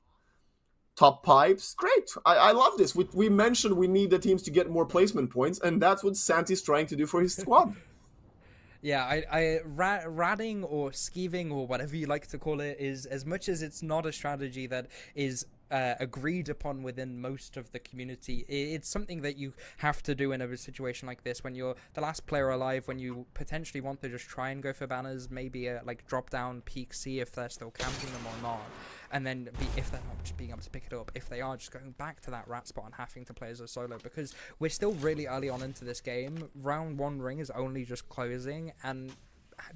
top pipes. Great. I love this. We mentioned we need the teams to get more placement points, and that's what Santi's trying to do for his squad. Yeah, ratting or skeeving or whatever you like to call it is, as much as it's not a strategy that is agreed upon within most of the community, it's something that you have to do in a situation like this when you're the last player alive, when you potentially want to just try and go for banners, maybe like drop down, peek, see if they're still camping them or not, and then if they're not, just being able to pick it up. If they are, just going back to that rat spot and having to play as a solo, because we're still really early on into this game. Round 1 ring is only just closing, and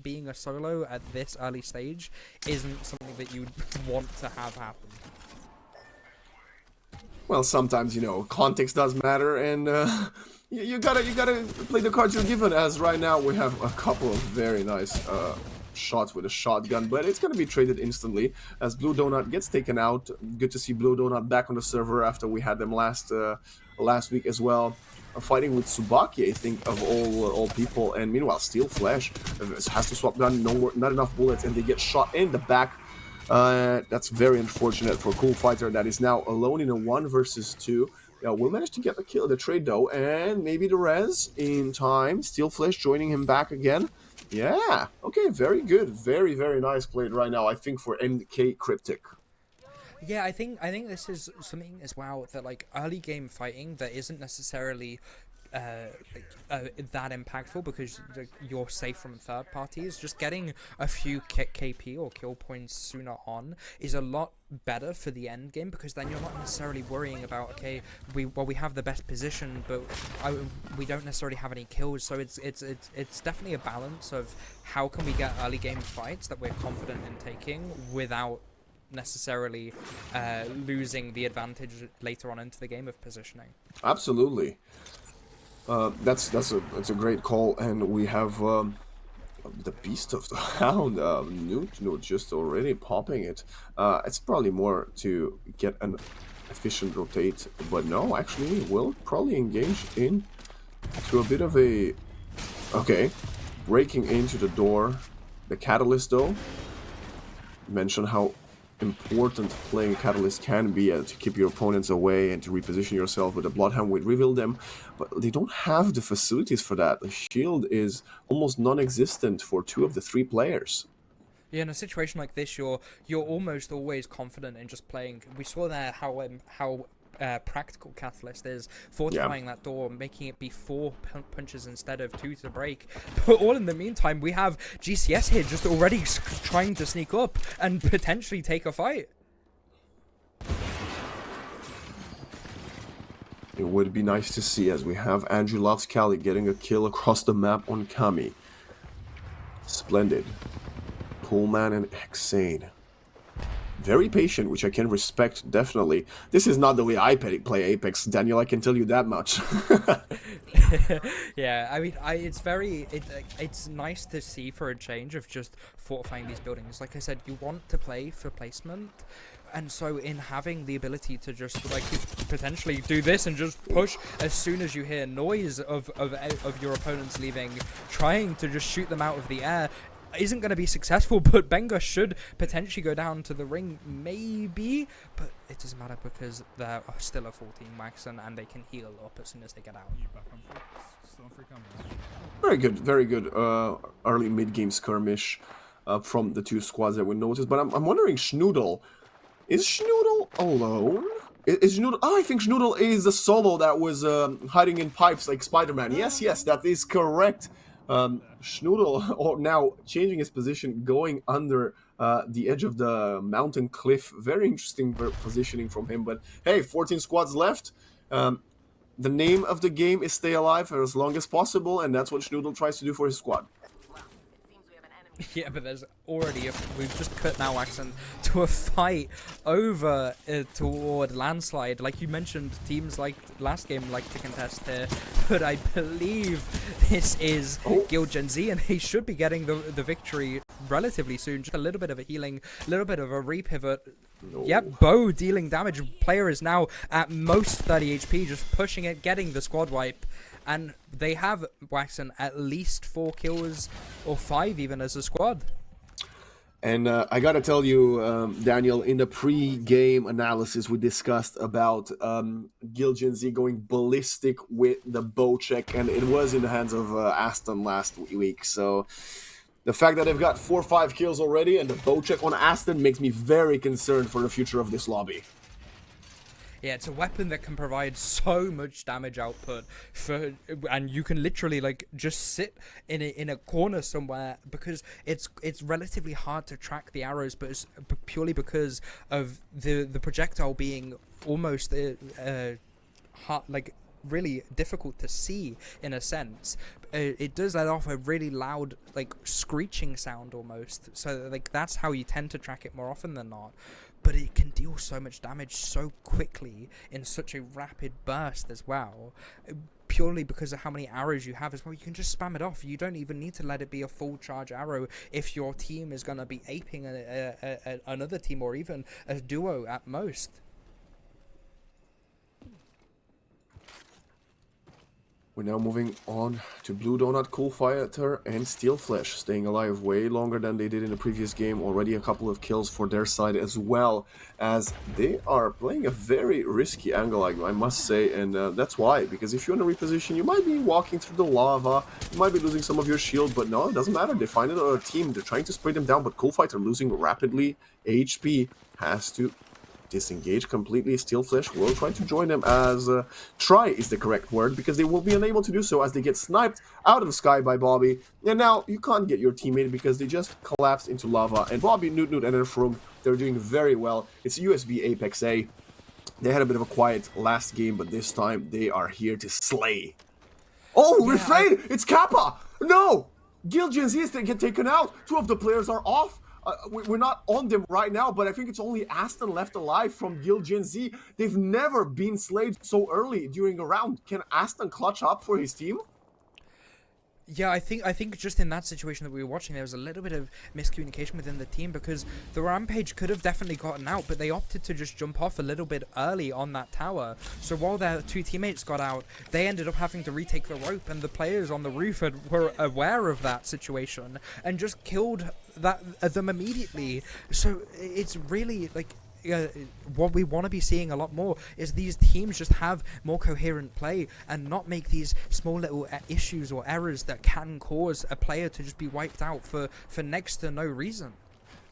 being a solo at this early stage isn't something that you want to have happen. Well, sometimes, context does matter, and you gotta play the cards you're given. As right now we have a couple of very nice shots with a shotgun, but it's gonna be traded instantly as Blue Donut gets taken out. Good to see Blue Donut back on the server after we had them last week as well. Fighting with Tsubaki, I think, of all people, and meanwhile Steel Flesh has to swap gun. Not enough bullets, and they get shot in the back. That's very unfortunate for Cool Fighter that is now alone in a 1 versus 2. We'll manage to get the kill, the trade though, and maybe the res in time. Steel Flesh joining him back again. Yeah, okay, very good. Very, very nice played right now, I think, for MK Cryptic. Yeah, I think this is something as well that, like, early game fighting that isn't necessarily that impactful because you're safe from third parties. Just getting a few KP or kill points sooner on is a lot better for the end game, because then you're not necessarily worrying about, okay, we have the best position, but we don't necessarily have any kills. So it's definitely a balance of how can we get early game fights that we're confident in taking without necessarily losing the advantage later on into the game of positioning. Absolutely. That's a great call, and we have the Beast of the Hound, Newt just already popping it. It's probably more to get an efficient rotate, but no, actually we'll probably engage in to a bit of a... Okay, breaking into the door. The Catalyst though, mention how important playing Catalyst can be to keep your opponents away and to reposition yourself. With the Bloodhound would reveal them, but they don't have the facilities for that. The shield is almost non-existent for 2 of the 3 players. Yeah, in a situation like this, you're almost always confident in just playing. We saw there how practical Catalyst is, fortifying that door, making it be 4 punches instead of 2 to break. But all in the meantime, we have GCS here just already trying to sneak up and potentially take a fight. It would be nice to see, as we have Andrew Loves Cali getting a kill across the map on Kami. Splendid. Pullman and Hexane. Very patient, which I can respect, definitely. This is not the way I play Apex, Daniel, I can tell you that much. Yeah, I mean, it's nice to see for a change of just fortifying these buildings. Like I said, you want to play for placement, and so in having the ability to just, like, potentially do this and just push as soon as you hear noise of your opponents leaving, trying to just shoot them out of the air, isn't going to be successful. But Benga should potentially go down to the ring, maybe, but it doesn't matter because they're still a 14 max and they can heal up as soon as they get out. Very good early mid-game skirmish from the 2 squads that we noticed. But I'm wondering, Schnoodle, is Schnoodle alone? Is Schnoodle... Oh, I think Schnoodle is the solo that was hiding in pipes like Spider-Man. Yes, that is correct. Schnoodle now changing his position, going under the edge of the mountain cliff. Very interesting positioning from him. But hey, 14 squads left. The name of the game is stay alive for as long as possible, and that's what Schnoodle tries to do for his squad. Yeah, but there's already we've just cut now, Axon, to a fight over toward Landslide. Like you mentioned, teams like last game like to contest here, but I believe this is Guild Gen Z, and he should be getting the victory relatively soon. Just a little bit of a healing, a little bit of a repivot. No. Yep, Bo dealing damage. Player is now at most 30 HP, just pushing it, getting the squad wipe. And they have, Waxen, at least 4 kills, or 5 even, as a squad. And I gotta tell you, Daniel, in the pre-game analysis, we discussed about Gilgen Z going ballistic with the bow check, and it was in the hands of Aston last week. So the fact that they've got 4 or 5 kills already and the bow check on Aston makes me very concerned for the future of this lobby. Yeah, it's a weapon that can provide so much damage output and you can literally like just sit in a corner somewhere because it's relatively hard to track the arrows, but it's purely because of the projectile being almost hard, like really difficult to see in a sense. It does let off a really loud like screeching sound almost, so like that's how you tend to track it more often than not. But it can deal so much damage so quickly in such a rapid burst as well, purely because of how many arrows you have as well. You can just spam it off. You don't even need to let it be a full charge arrow if your team is going to be aping another team or even a duo at most. We're now moving on to Blue Donut, Cool Fighter, and Steel Flesh, staying alive way longer than they did in the previous game. Already a couple of kills for their side as well, as they are playing a very risky angle, I must say, and that's why. Because if you're in a reposition, you might be walking through the lava, you might be losing some of your shield, but no, it doesn't matter. They find a team, they're trying to spray them down, but Cool Fighter losing rapidly. HP has to disengage completely. Steel Flesh will try to join them as try is the correct word, because they will be unable to do so as they get sniped out of the sky by Bobby. And now you can't get your teammate because they just collapsed into lava. And Bobby, Newt, and Frog, they're doing very well. It's USB Apex A. They had a bit of a quiet last game, but this time they are here to slay. Oh, yeah, refrain! It's Kappa! No! Gilgen Z is to get taken out. 2 of the players are off. We're not on them right now, but I think it's only Aston left alive from Gilgen Z. They've never been slayed so early during a round. Can Aston clutch up for his team? Yeah, I think just in that situation that we were watching, there was a little bit of miscommunication within the team, because the Rampage could have definitely gotten out, but they opted to just jump off a little bit early on that tower. So while their 2 teammates got out, they ended up having to retake the rope, and the players on the roof were aware of that situation and just killed them immediately. So it's really like, what we want to be seeing a lot more is these teams just have more coherent play and not make these small little issues or errors that can cause a player to just be wiped out for next to no reason.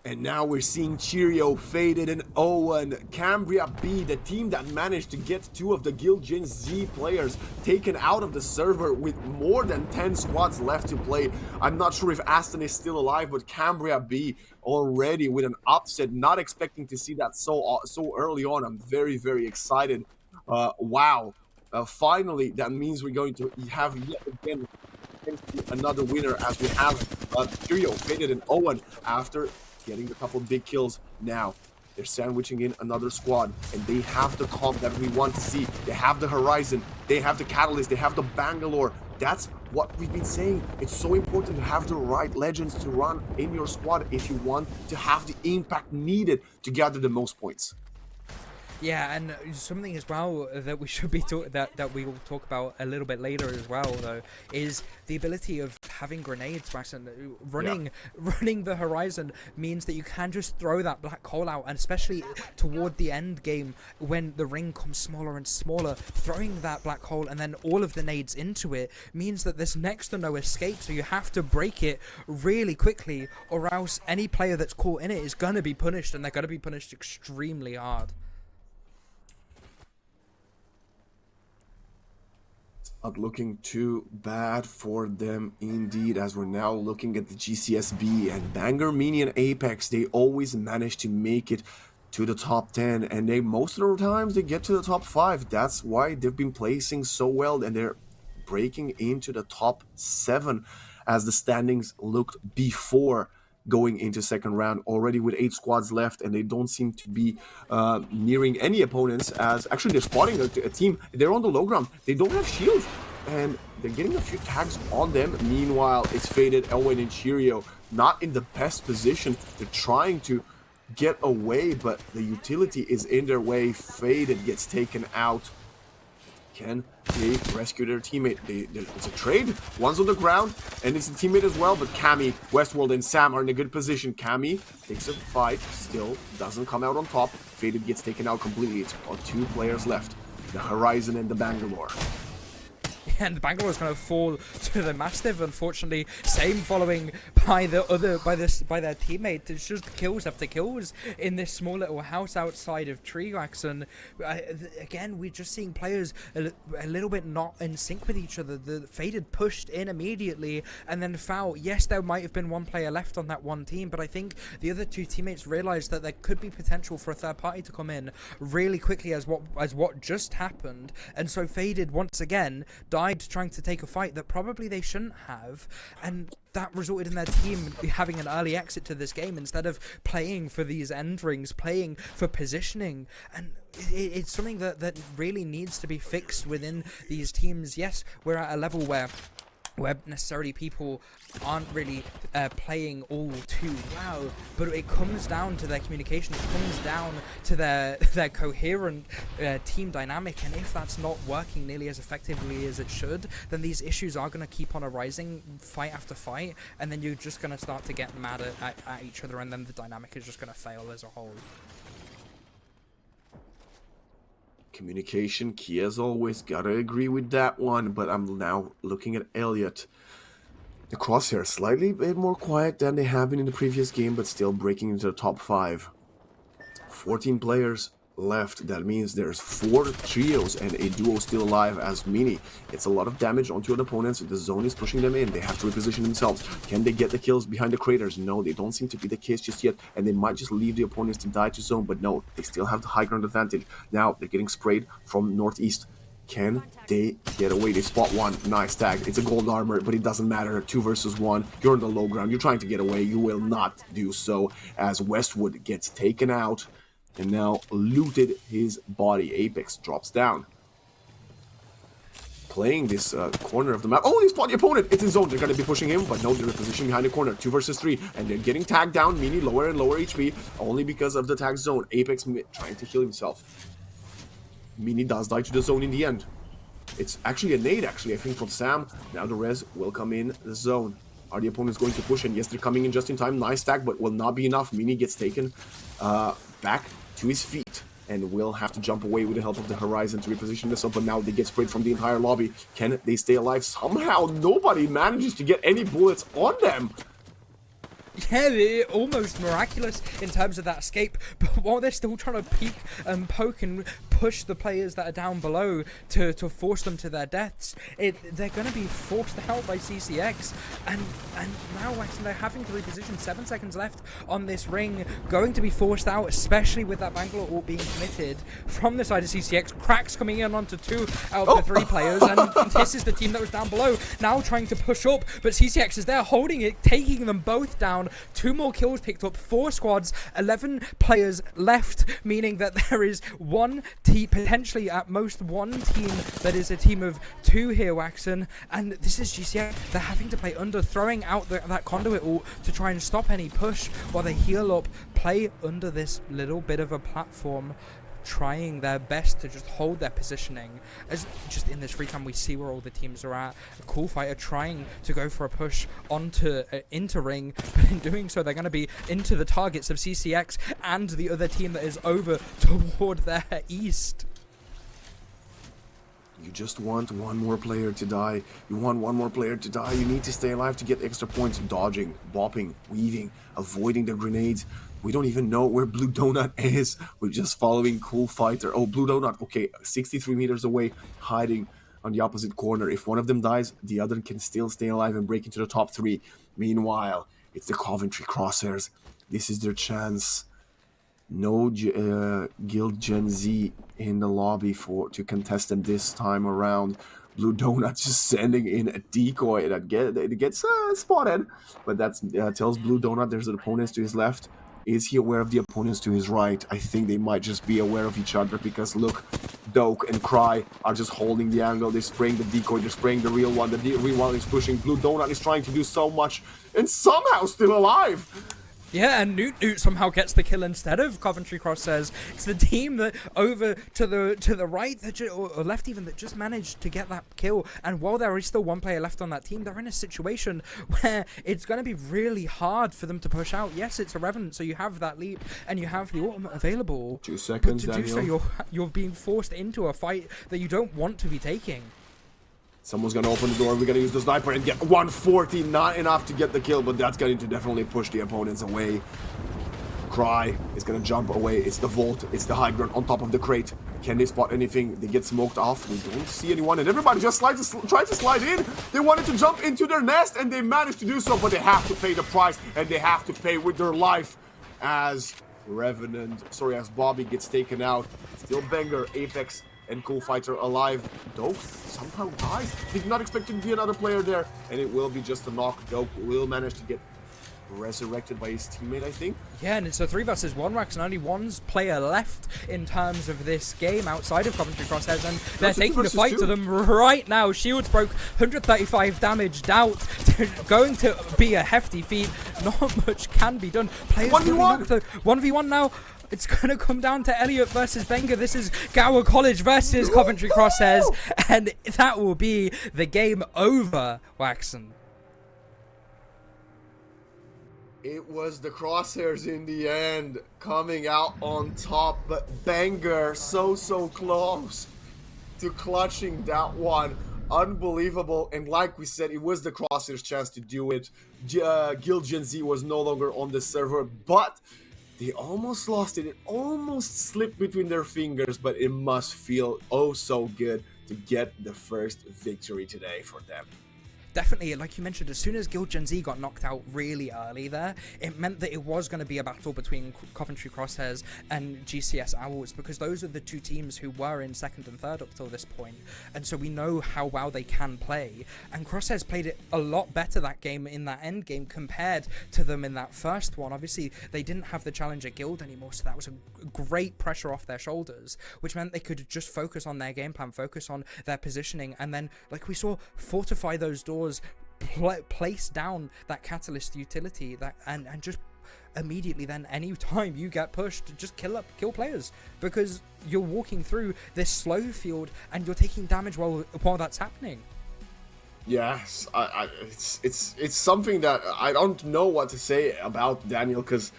And now we're seeing Cheerio, Faded, and Owen. Cambria B, the team that managed to get 2 of the Gilgen Z players taken out of the server with more than 10 squads left to play. I'm not sure if Aston is still alive, but Cambria B already with an upset. Not expecting to see that so early on. I'm very, very excited. Wow. Finally, that means we're going to have yet again another winner, as we have Cheerio, Faded, and Owen after getting a couple big kills. Now they're sandwiching in another squad, and they have the comp that we want to see. They have the Horizon, they have the Catalyst, they have the Bangalore. That's what we've been saying. It's so important to have the right legends to run in your squad if you want to have the impact needed to gather the most points. Yeah, and something as well that we should be that we will talk about a little bit later as well, though, is the ability of having grenades. And running the Horizon means that you can just throw that black hole out, and especially toward the end game when the ring comes smaller and smaller, throwing that black hole and then all of the nades into it means that there's next to no escape. So you have to break it really quickly, or else any player that's caught in it is going to be punished, and they're going to be punished extremely hard. Not looking too bad for them indeed, as we're now looking at the GCSB and Banger Minion Apex. They always manage to make it to the top 10, and they most of the times they get to the top 5. That's why they've been placing so well, and they're breaking into the top 7 as the standings looked before going into second round, already with 8 squads left, and they don't seem to be nearing any opponents, as actually they're spotting a team. They're on the low ground, they don't have shields, and they're getting a few tags on them. Meanwhile, it's Faded, Elwyn, and Cheerio not in the best position. They're trying to get away, but the utility is in their way. Faded gets taken out. Can they rescue their teammate? It's a trade. One's on the ground, and it's a teammate as well. But Cammy, Westworld, and Sam are in a good position. Cammy takes a fight, still doesn't come out on top. Faded gets taken out completely. It's got 2 players left, the Horizon and the Bangalore. And Bangalore is going to fall to the Mastiff, unfortunately. Same following by their teammate. It's just kills after kills in this small little house outside of Treewax. And again, we're just seeing players a little bit not in sync with each other. The Faded pushed in immediately and then foul. Yes, there might have been 1 player left on that one team, but I think the other 2 teammates realized that there could be potential for a third party to come in really quickly as what just happened. And so Faded once again died trying to take a fight that probably they shouldn't have, and that resulted in their team having an early exit to this game instead of playing for these end rings, playing for positioning. And it's something that really needs to be fixed within these teams. Yes, we're at a level where necessarily people aren't really playing all too well, but it comes down to their communication. It comes down to their coherent team dynamic, and if that's not working nearly as effectively as it should, then these issues are going to keep on arising fight after fight, and then you're just going to start to get mad at each other, and then the dynamic is just going to fail as a whole. Communication, key as always, gotta agree with that one, but I'm now looking at Elliot. The Crosshair slightly bit more quiet than they have been in the previous game, but still breaking into the top 5. 14 players left. That means there's 4 trios and a duo still alive as Mini. It's a lot of damage onto an opponents. The zone is pushing them in. They have to reposition themselves. Can they get the kills behind the craters? No, they don't seem to be the case just yet, and they might just leave the opponents to die to zone, but no, they still have the high ground advantage. Now they're getting sprayed from northeast. Can they get away? They spot one. Nice tag. It's a gold armor, but it doesn't matter. 2 versus 1. You're on the low ground. You're trying to get away. You will not do so, as Westwood gets taken out and now looted his body. Apex drops down. Playing this corner of the map. Oh, they spot the opponent. It's in zone. They're going to be pushing him, but no, they're positioning behind the corner. 2 versus 3, and they're getting tagged down. Mini lower and lower HP, only because of the tag zone. Apex trying to heal himself. Mini does die to the zone in the end. It's actually a nade, I think, from Sam. Now the res will come in the zone. Are the opponents going to push? And yes, they're coming in just in time. Nice stack, but will not be enough. Mini gets taken back to his feet and will have to jump away with the help of the Horizon to reposition themselves. But now they get sprayed from the entire lobby. Can they stay alive? Somehow nobody manages to get any bullets on them. Yeah, they're almost miraculous in terms of that escape, but while they're still trying to peek and poke and push the players that are down below to force them to their deaths, they're going to be forced out by CCX, and now they're having to reposition. 7 seconds left on this ring, going to be forced out, especially with that Bangalore ult being committed from the side of CCX. Cracks coming in onto 2 out of the 3 players, and this is the team that was down below, now trying to push up, but CCX is there holding it, taking them both down. 2 more kills picked up, 4 squads, 11 players left, meaning that there is one team, potentially at most one team that is a team of 2 here, Waxon, and this is GCX. They're having to play under, throwing out that conduit ult to try and stop any push while they heal up, play under this little bit of a platform, trying their best to just hold their positioning. As just in this free time, we see where all the teams are at. A Cool Fighter trying to go for a push onto into ring, but in doing so, they're going to be into the targets of CCX and the other team that is over toward their east. You just want one more player to die. You want one more player to die. You need to stay alive to get extra points. Dodging, bopping, weaving, avoiding the grenades. We don't even know where Blue Donut is. We're just following Cool Fighter. Oh, Blue Donut, okay, 63 meters away, hiding on the opposite corner. If one of them dies, the other can still stay alive and break into the top 3. Meanwhile, it's the Coventry Crosshairs. This is their chance. No Guild Gen Z in the lobby to contest them this time around. Blue Donut just sending in a decoy that gets spotted, but that tells Blue Donut there's an opponent to his left. Is he aware of the opponents to his right? I think they might just be aware of each other, because look, Doke and Cry are just holding the angle. They're spraying the decoy, they're spraying the real one. The real one is pushing. Blue Donut is trying to do so much and somehow still alive. Yeah, and Newt somehow gets the kill instead of Coventry Crosshairs. It's the team that over to the right or left even that just managed to get that kill. And while there is still one player left on that team, they're in a situation where it's going to be really hard for them to push out. Yes, it's a Revenant, so you have that leap and you have the ultimate available. 2 seconds, but to Daniel. do so, you're being forced into a fight that you don't want to be taking. Someone's gonna open the door. We're gonna use the sniper and get 140. Not enough to get the kill, but that's going to definitely push the opponents away. Cry is gonna jump away. It's the vault. It's the high ground on top of the crate. Can they spot anything? They get smoked off. We don't see anyone, and everybody just tried to slide in. They wanted to jump into their nest, and they managed to do so, but they have to pay the price, and they have to pay with their life as as Bobby gets taken out. Still Banger, Apex, and Cool Fighter alive. Dope somehow dies. Did not expect to be another player there, and it will be just a knock. Dope will manage to get resurrected by his teammate, I think. Yeah, and it's a 3 versus 1 Wax, and only one player left in terms of this game outside of Coventry Crosshairs, and they're taking the fight to them right now. Shields broke, 135 damage, Doubt going to be a hefty feat. Not much can be done. Players 1v1! 1v1 now. It's going to come down to Elliot versus Wenger. This is Gower College versus Coventry Crosshairs, and that will be the game over, Waxon. It was the Crosshairs in the end, coming out on top, but Banger so close to clutching that one. Unbelievable, and like we said, it was the Crosshairs' chance to do it. Guild Gen Z was no longer on the server, but they almost lost it. It almost slipped between their fingers, but it must feel oh so good to get the first victory today for them. Definitely, like you mentioned, as soon as Guild Gen Z got knocked out really early there, it meant that it was going to be a battle between Coventry Crosshairs and GCS Owls, because those are the two teams who were in second and third up till this point, and so we know how well they can play, and Crosshairs played it a lot better that game in that end game compared to them in that first one. Obviously, they didn't have the Challenger Guild anymore, so that was a great pressure off their shoulders, which meant they could just focus on their game plan, focus on their positioning, and then, like we saw, fortify those doors, place down that catalyst utility and just immediately then any time you get pushed, just kill players, because you're walking through this slow field and you're taking damage while that's happening. Yes, it's something that I don't know what to say about, Daniel, because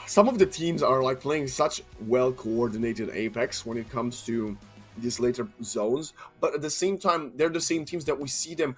some of the teams are like playing such well coordinated Apex when it comes to these later zones, but at the same time they're the same teams that we see them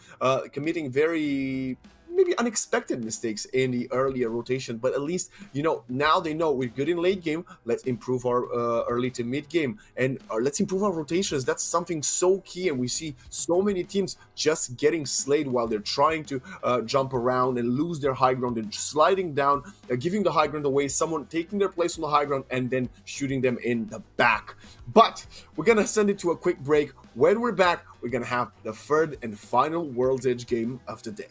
committing very maybe unexpected mistakes in the earlier rotation. But at least, you know, now they know we're good in late game, let's improve our early to mid game, and let's improve our rotations. That's something so key, and we see so many teams just getting slayed while they're trying to jump around and lose their high ground. They're sliding down, giving the high ground away, someone taking their place on the high ground and then shooting them in the back. But we're gonna send it to a quick break. When we're back, we're gonna have the third and final World's Edge game of the day.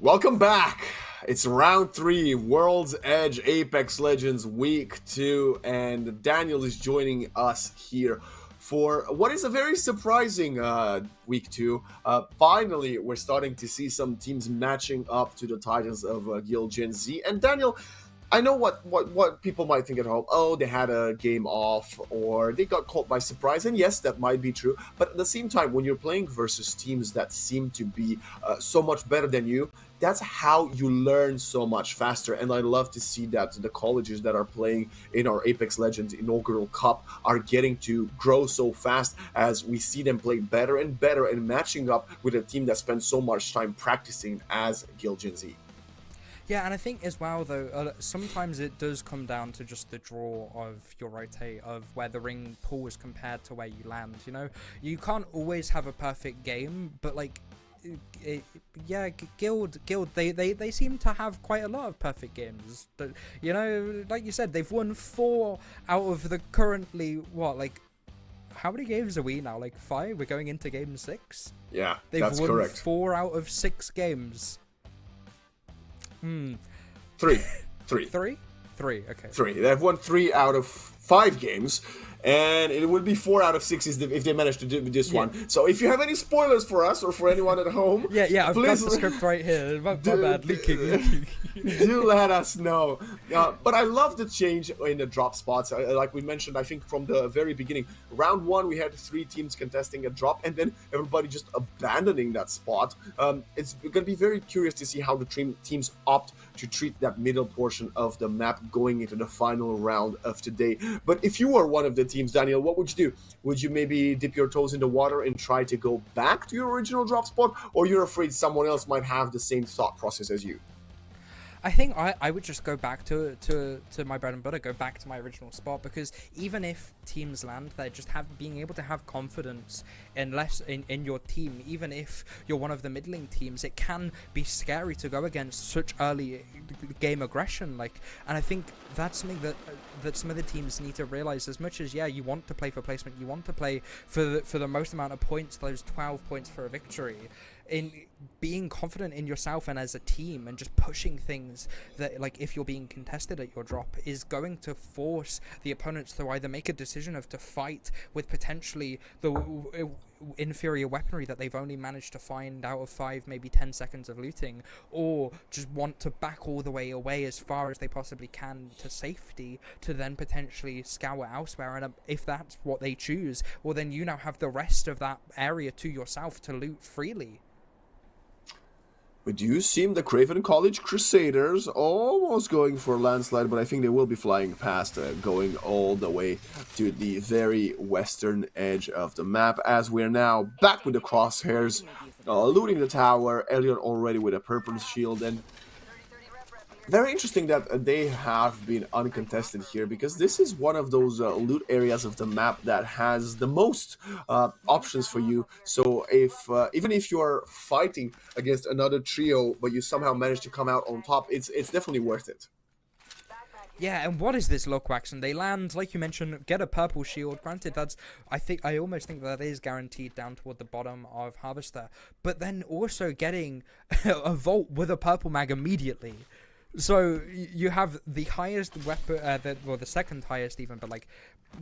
Welcome back. It's round 3, World's Edge Apex Legends Week 2, and Daniel is joining us here for what is a very surprising Week 2. Finally, we're starting to see some teams matching up to the Titans of Guild Gen Z. And Daniel, I know what people might think at home. Oh, they had a game off, or they got caught by surprise. And yes, that might be true. But at the same time, when you're playing versus teams that seem to be so much better than you, that's how you learn so much faster. And I love to see that the colleges that are playing in our Apex Legends inaugural cup are getting to grow so fast as we see them play better and better and matching up with a team that spends so much time practicing as Guild Gen Z. Yeah, and I think as well, though, sometimes it does come down to just the draw of your rotate, of where the ring pulls compared to where you land, you know? You can't always have a perfect game, but, like, yeah, Guild, they seem to have quite a lot of perfect games. But, you know, like you said, they've won 4 out of the currently, how many games are we now? Like 5? We're going into game 6? Yeah, that's correct. They've won 4 out of 6 games. 3. 3? 3, okay. 3. They've won 3 out of 5 games, and it would be 4 out of 6 if they manage to do this one. So if you have any spoilers for us or for anyone at home, yeah, I've got the script right here. My bad, leaking. Do let us know. But I love the change in the drop spots. Like we mentioned, I think from the very beginning, round 1 we had 3 teams contesting a drop, and then everybody just abandoning that spot. It's going to be very curious to see how the teams opt to treat that middle portion of the map going into the final round of today. But if you were one of the teams, Daniel, what would you do? Would you maybe dip your toes in the water and try to go back to your original drop spot, or you're afraid someone else might have the same thought process as you? I think I would just go back to my bread and butter, go back to my original spot, because even if teams land, they're just being able to have confidence in your team. Even if you're one of the middling teams, it can be scary to go against such early game aggression. And I think that's something that some of the teams need to realize. As much as you want to play for placement, you want to play for the most amount of points, those 12 points for a victory. In being confident in yourself and as a team, and just pushing things that, like, if you're being contested at your drop, is going to force the opponents to either make a decision of to fight with potentially the inferior weaponry that they've only managed to find out of 5, maybe 10 seconds of looting, or just want to back all the way away as far as they possibly can to safety, to then potentially scour elsewhere. And if that's what they choose, well, then you now have the rest of that area to yourself to loot freely. We do seem the Craven College Crusaders almost going for a landslide, but I think they will be flying past, going all the way to the very western edge of the map, as we're now back with the crosshairs, looting the tower. Elliot already with a purple shield, and very interesting that they have been uncontested here, because this is one of those loot areas of the map that has the most options for you. So if even if you're fighting against another trio, but you somehow manage to come out on top, it's definitely worth it. Yeah, and what is this luck, Waxon? They land, like you mentioned, get a purple shield. Granted, I almost think that is guaranteed down toward the bottom of Harvester. But then also getting a vault with a purple mag immediately. So you have the highest weapon, the second highest even, but like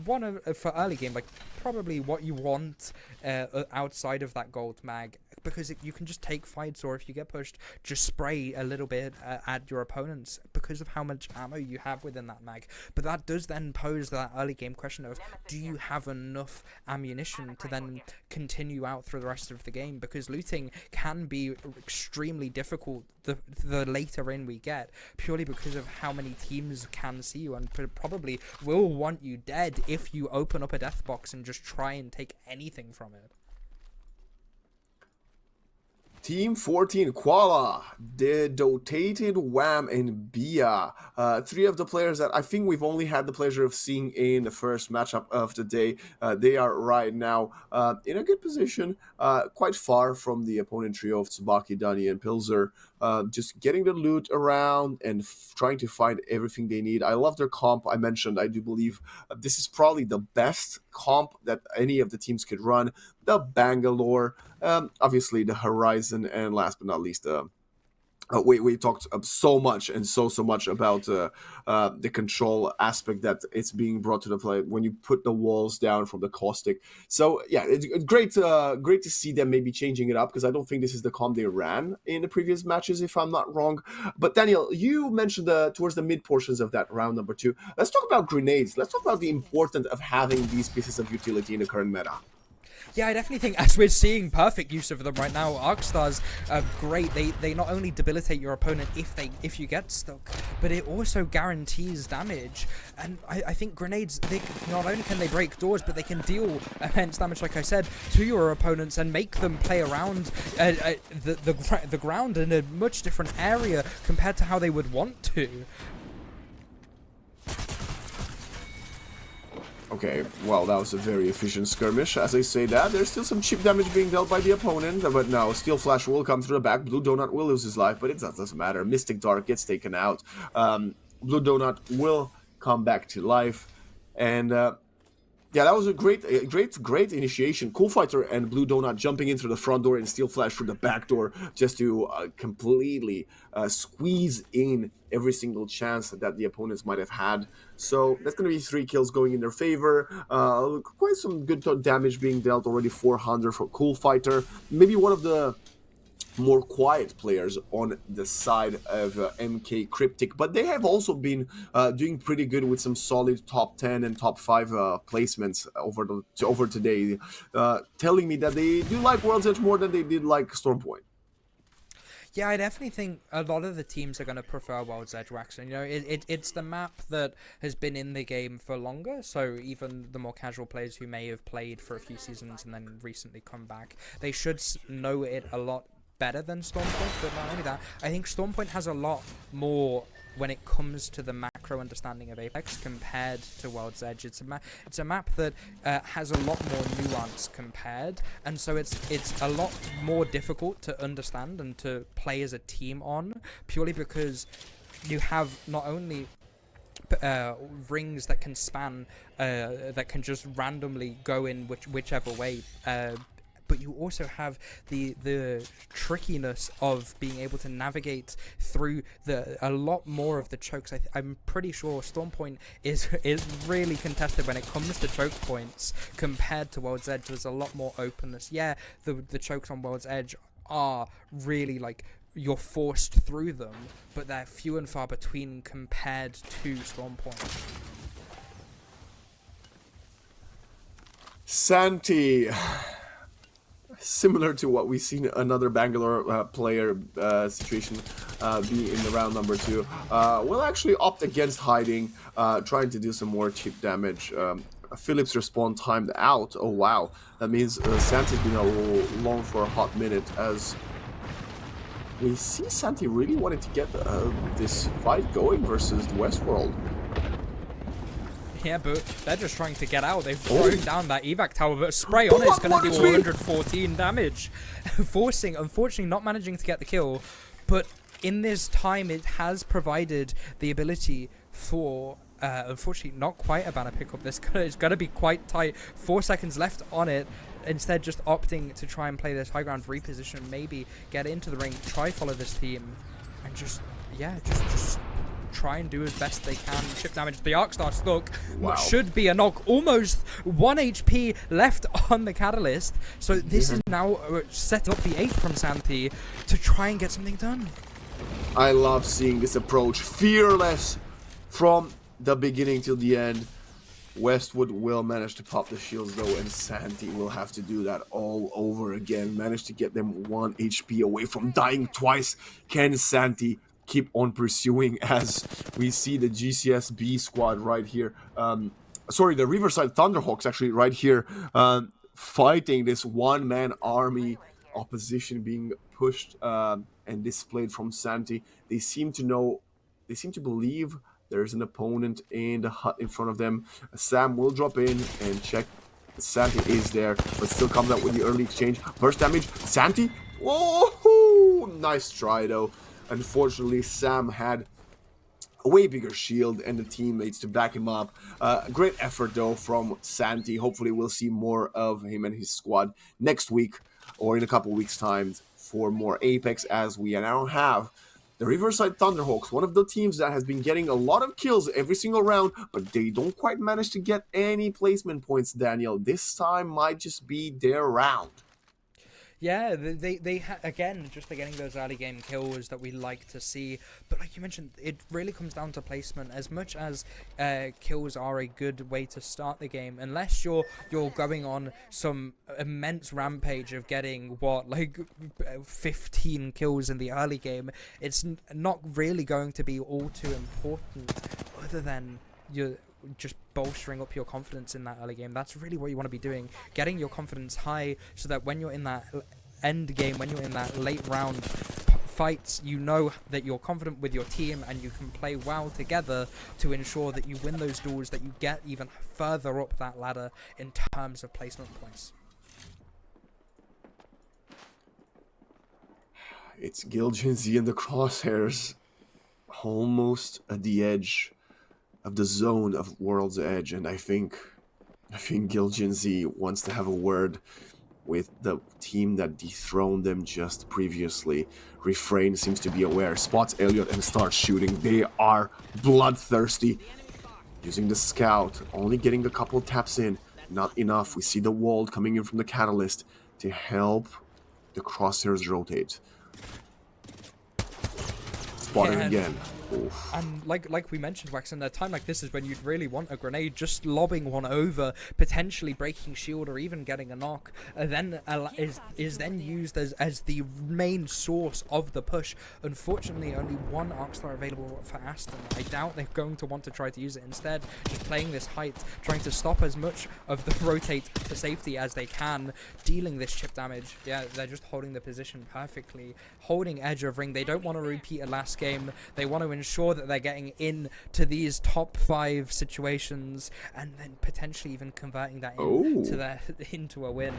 one of, for early game, like probably what you want outside of that gold mag, because you can just take fights, or if you get pushed, just spray a little bit at your opponents because of how much ammo you have within that mag. But that does then pose that early game question of, do you have enough ammunition to then continue out through the rest of the game? Because looting can be extremely difficult the later in we get, purely because of how many teams can see you and probably will want you dead if you open up a death box and just try and take anything from it. Team 14, Koala, Dotated, Wham, and Bia. 3 of the players that I think we've only had the pleasure of seeing in the first matchup of the day. They are right now in a good position, quite far from the opponent trio of Tsubaki, Dani, and Pilzer. Just getting the loot around and trying to find everything they need. I love their comp. I mentioned, I do believe this is probably the best comp that any of the teams could run. The Bangalore, obviously the Horizon, and last but not least we talked so much and so much about the control aspect that it's being brought to the play when you put the walls down from the caustic. So yeah, it's great, great to see them maybe changing it up, because I don't think this is the comp they ran in the previous matches, if I'm not wrong. But Daniel, you mentioned towards the mid portions of that round number 2. Let's talk about grenades. Let's talk about the importance of having these pieces of utility in the current meta. Yeah, I definitely think, as we're seeing perfect use of them right now, Arcstars are great. They not only debilitate your opponent if you get stuck, but it also guarantees damage. And I think grenades, they not only can they break doors, but they can deal immense damage, like I said, to your opponents and make them play around the ground in a much different area compared to how they would want to. Okay, well, that was a very efficient skirmish. As I say that, there's still some chip damage being dealt by the opponent, but no, Steel Flash will come through the back. Blue Donut will lose his life, but it doesn't matter. Mystic Dark gets taken out. Blue Donut will come back to life, and yeah, that was a great initiation. Cool Fighter and Blue Donut jumping in through the front door and Steel Flash through the back door, just to completely squeeze in every single chance that the opponents might have had. So that's going to be 3 kills going in their favor. Quite some good damage being dealt already. 400 for Cool Fighter. Maybe one of the more quiet players on the side of MK Cryptic, but they have also been doing pretty good with some solid top 10 and top 5 placements over today, telling me that they do like World's Edge more than they did like Stormpoint. Yeah, I definitely think a lot of the teams are going to prefer World's Edge Waxen. You know, it's the map that has been in the game for longer, so even the more casual players who may have played for a few seasons and then recently come back, they should know it a lot better than Stormpoint. But not only that, I think Stormpoint has a lot more when it comes to the macro understanding of Apex compared to World's Edge. It's a map that has a lot more nuance compared, and so it's a lot more difficult to understand and to play as a team on, purely because you have not only rings that can span, that can just randomly go in whichever way, but you also have the trickiness of being able to navigate through a lot more of the chokes. I'm pretty sure Stormpoint is really contested when it comes to choke points compared to World's Edge. There's a lot more openness. Yeah, the chokes on World's Edge are really like you're forced through them, but they're few and far between compared to Stormpoint. Santi, similar to what we've seen another Bangalore player situation be in the round number 2, will actually opt against hiding, trying to do some more chip damage. Phillips' respawn timed out. Oh wow, that means Santi's been alone for a hot minute, as we see Santi really wanted to get this fight going versus Westworld. Yeah, but they're just trying to get out. They've thrown down that evac tower, but a spray on it is going to do 114 damage. Forcing, unfortunately, not managing to get the kill. But in this time, it has provided the ability for, unfortunately, not quite a banner pickup. It's going to be quite tight. 4 seconds left on it. Instead, just opting to try and play this high ground, reposition, maybe get into the ring, try follow this team, and just try and do as best they can. Chip damage. The Arcstar stuck. Wow. Should be a knock. Almost 1 HP left on the Catalyst. So this is now setting up the 8 from Santi to try and get something done. I love seeing this approach. Fearless from the beginning till the end. Westwood will manage to pop the shields though, and Santi will have to do that all over again. Manage to get them 1 HP away from dying twice. Can Santi keep on pursuing, as we see the GCSB squad right here, the Riverside Thunderhawks actually right here, fighting this one-man army opposition being pushed and displayed from Santi. They seem to believe there's an opponent in the hut in front of them. Sam will drop in and check. Santi is there, but still comes out with the early exchange. Burst damage. Santi. Whoa! Nice try though. Unfortunately, Sam had a way bigger shield and the teammates to back him up. Great effort though from Santi. Hopefully we'll see more of him and his squad next week or in a couple weeks time for more Apex, as we now have The Riverside Thunderhawks, one of the teams that has been getting a lot of kills every single round, but they don't quite manage to get any placement points, Daniel. This time might just be their round. Yeah, again, just they're getting those early game kills that we like to see. But like you mentioned, it really comes down to placement. As much as kills are a good way to start the game, unless you're going on some immense rampage of getting 15 kills in the early game, it's not really going to be all too important. Other than you're just bolstering up your confidence in that early game. That's really what you want to be doing, getting your confidence high so that when you're in that end game, when you're in that late round fights, you know that you're confident with your team and you can play well together to ensure that you win those duels, that you get even further up that ladder in terms of placement points. It's Gilgenzy and the Crosshairs almost at the edge of the zone of World's Edge, and I think Gilgenzy wants to have a word with the team that dethroned them just previously. Refrain seems to be aware, spots Elliot and starts shooting. They are bloodthirsty. Using the scout, only getting a couple taps in, not enough. We see the wall coming in from the Catalyst to help the Crosshairs rotate. Spotted again. Oof. And like we mentioned, Wax, in a time like this is when you'd really want a grenade, just lobbing one over, potentially breaking shield or even getting a knock, then is then used as the main source of the push. Unfortunately, only one arc star available for Aston. I doubt they're going to want to try to use it. Instead, just playing this height, trying to stop as much of the rotate to safety as they can, dealing this chip damage. Yeah, they're just holding the position perfectly, holding edge of ring. They don't want to repeat a last game. They want to ensure that they're getting into these top 5 situations and then potentially even converting that into a win.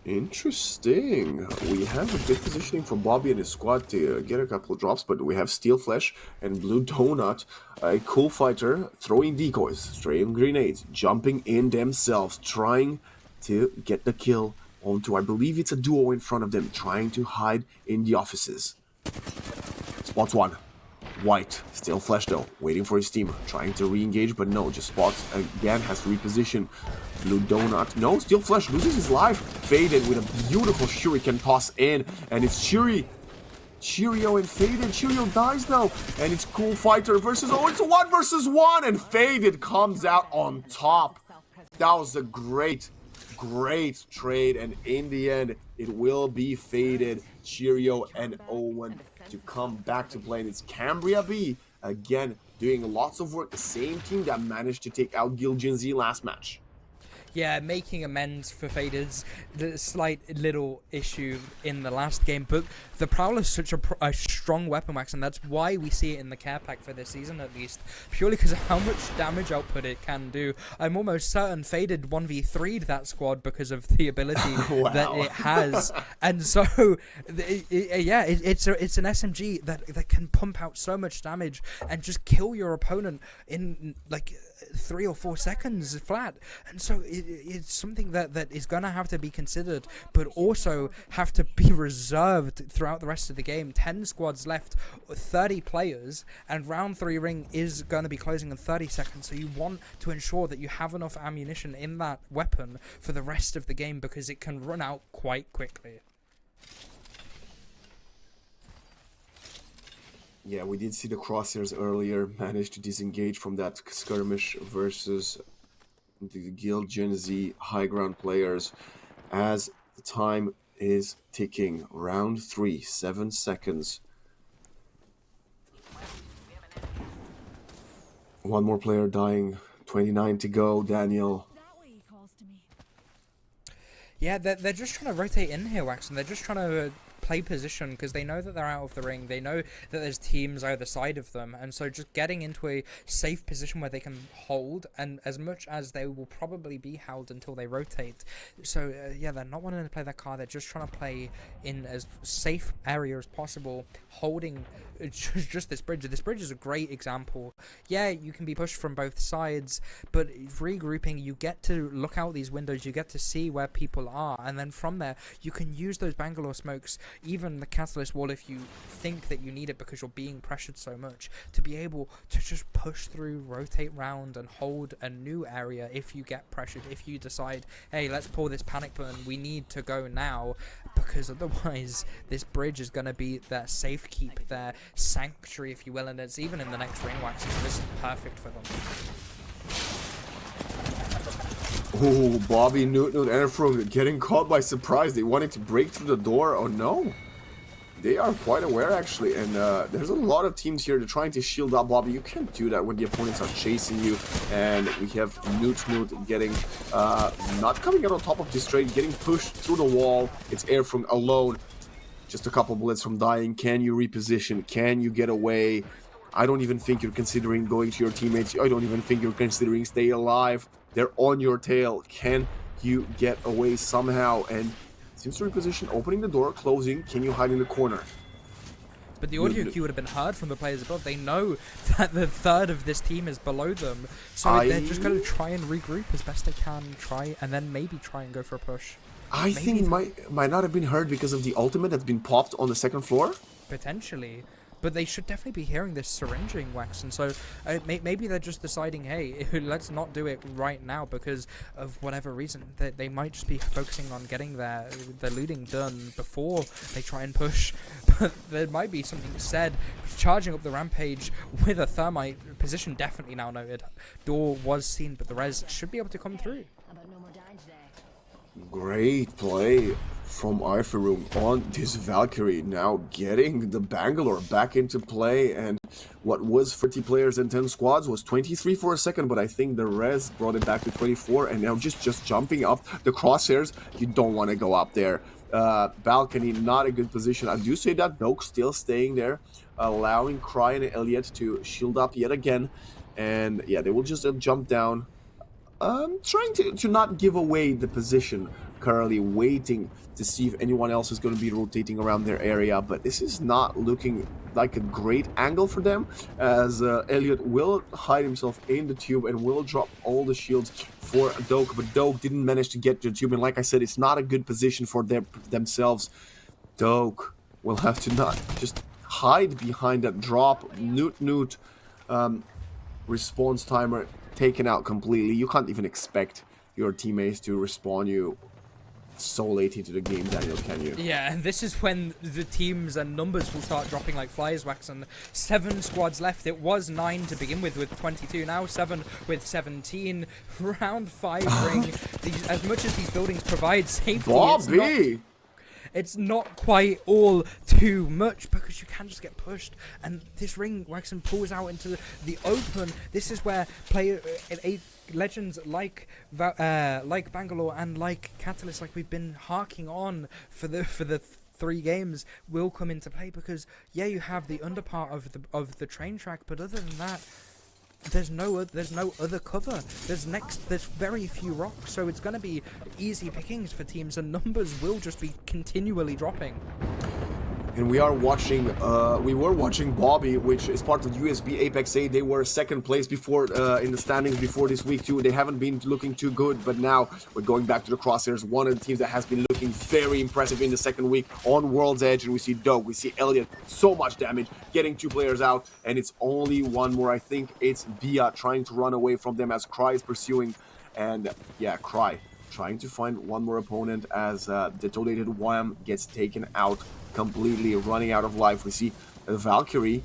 Interesting. We have a good positioning from Bobby and his squad to get a couple of drops, but we have Steel Flesh and Blue Donut, a cool fighter, throwing decoys, throwing grenades, jumping in themselves, trying to get the kill onto, I believe it's a duo in front of them, trying to hide in the offices. Spots one. White, Still Flesh though, waiting for his team, trying to re-engage, but no, just Spots again has to reposition. Blue Donut, no, Still Flesh loses his life. Faded with a beautiful shuriken toss in, and it's Cheerio and Faded. Cheerio dies though, and it's Cool Fighter versus, it's a 1 versus 1, and Faded comes out on top. That was a great trade, and in the end, it will be Faded, Cheerio, and Owen to come back to play. And it's Cambria B, again, doing lots of work. The same team that managed to take out Gilgenzy last match. Yeah, making amends for Faded's slight little issue in the last game, but the Prowler is such a strong weapon, Wax, and that's why we see it in the care pack for this season at least, purely because of how much damage output it can do. I'm almost certain Faded 1v3'd that squad because of the ability that it has, and so it's an SMG that can pump out so much damage and just kill your opponent in like 3 or 4 seconds flat, and so it's something that is gonna have to be considered, but also have to be reserved throughout the rest of the game. 10 squads left, 30 players, and round 3 ring is going to be closing in 30 seconds, so you want to ensure that you have enough ammunition in that weapon for the rest of the game, because it can run out quite quickly. Yeah, we did see the Crosshairs earlier manage to disengage from that skirmish versus the Gilgenzy high ground players as the time is ticking. Round 3, 7 seconds. One more player dying, 29 to go, Daniel. Yeah, they're just trying to rotate in here, Wax, and they're just trying to play position because they know that they're out of the ring. They know that there's teams either side of them, and so just getting into a safe position where they can hold, and as much as they will probably be held until they rotate. So yeah, they're not wanting to play that card. They're just trying to play in as safe area as possible, holding just this bridge. This bridge is a great example. Yeah, you can be pushed from both sides, but regrouping, you get to look out these windows, you get to see where people are, and then from there you can use those Bangalore smokes. even the Catalyst wall, if you think that you need it because you're being pressured so much, to be able to just push through, rotate round, and hold a new area if you get pressured, if you decide, hey, let's pull this panic button, we need to go now, because otherwise this bridge is going to be their safe keep, their sanctuary, if you will, and it's even in the next ring wax, so this is perfect for them. Oh, Bobby, Newt, and Efron getting caught by surprise. They wanted to break through the door. Oh no. They are quite aware, actually, and there's a lot of teams here. They're trying to shield up Bobby. You can't do that when the opponents are chasing you, and we have Newt getting, not coming out on top of this trade, getting pushed through the wall. It's Airfrung alone. Just a couple bullets from dying. Can you reposition? Can you get away? I don't even think you're considering going to your teammates. I don't even think you're considering staying alive. They're on your tail. Can you get away somehow? And seems to reposition, opening the door, closing. Can you hide in the corner? But the audio cue would have been heard from the players above. They know that the third of this team is below them. So they're just going to try and regroup as best they can, and then maybe try and go for a push. I think it might not have been heard because of the ultimate that's been popped on the second floor. Potentially. But they should definitely be hearing this syringing, Wax, and so maybe they're just deciding, hey, let's not do it right now because of whatever reason. They might just be focusing on getting their looting done before they try and push. But there might be something said. Charging up the rampage with a thermite position definitely now noted. Door was seen, but the res should be able to come through. Great play from Arferum on this Valkyrie, now getting the Bangalore back into play, and what was 30 players and 10 squads was 23 for a second, but I think the res brought it back to 24, and now just jumping up the crosshairs. You don't want to go up there. Balcony, not a good position. I do say that Doak still staying there, allowing Cry and Elliot to shield up yet again, and yeah, they will just jump down. Trying to not give away the position, currently waiting to see if anyone else is going to be rotating around their area, but this is not looking like a great angle for them, as Elliot will hide himself in the tube and will drop all the shields for Doak, but Doak didn't manage to get to the tube, and like I said, it's not a good position for themselves. Doak will have to not just hide behind that drop. Newt, response timer taken out completely. You can't even expect your teammates to respawn you so late into the game, Daniel, can you? Yeah, and this is when the teams and numbers will start dropping like flies, Wax, and 7 squads left. It was 9 to begin with 22, now 7 with 17. Round 5 ring. As much as these buildings provide safety, Bobby! It's not quite all too much because you can just get pushed, and this ring Waxen pulls out into the open. This is where legends like Bangalore and like Catalyst, like we've been harking on for the 3 games, will come into play, because yeah, you have the underpart of the train track, but other than that, there's no other cover. There's very few rocks, so it's going to be easy pickings for teams, and numbers will just be continually dropping. And we were watching Bobby, which is part of USB Apex 8. They were second place before in the standings before this week too. They haven't been looking too good, but now we're going back to the crosshairs. One of the teams that has been looking very impressive in the second week on World's Edge, and we see Doug, we see Elliot, so much damage, getting 2 players out, and it's only one more. I think it's Bia trying to run away from them as Cry is pursuing, and yeah, Cry trying to find one more opponent as Detonated Wham gets taken out completely, running out of life. We see Valkyrie,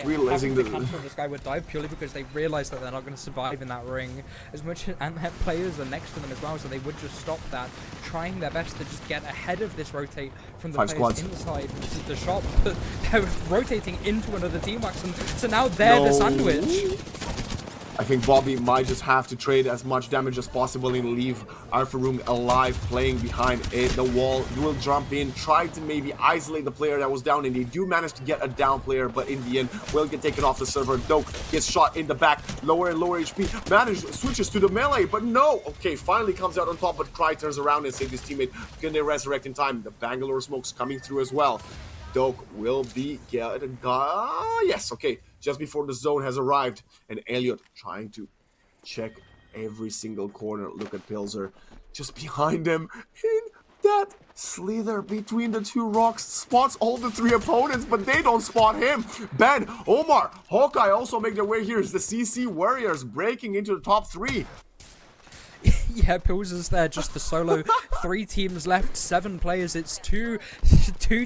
realizing that this guy would dive purely because they realize that they're not going to survive in that ring as much, and their players are next to them as well, so they would just stop that, trying their best to just get ahead of this rotate from the 5 players squads inside the shop, but they're rotating into another team, and so now they're the sandwich. I think Bobby might just have to trade as much damage as possible and leave Arferum alive, playing behind the wall. Will jump in, try to maybe isolate the player that was down, and they do manage to get a down player, but in the end, will get taken off the server. Doak gets shot in the back, lower and lower HP, switches to the melee, but no! Okay, finally comes out on top, but Cry turns around and saves his teammate. Can they resurrect in time? The Bangalore smoke's coming through as well. Doak will be yes, okay. Just before the zone has arrived, and Elliot trying to check every single corner. Look at Pilzer just behind him in that Slither between the two rocks, spots all the three opponents, but they don't spot him. Ben, Omar, Hawkeye also make their way here. It's the CC Warriors breaking into the top 3. Yeah, Pilsner's there, just the solo. 3 teams left, 7 players. It's two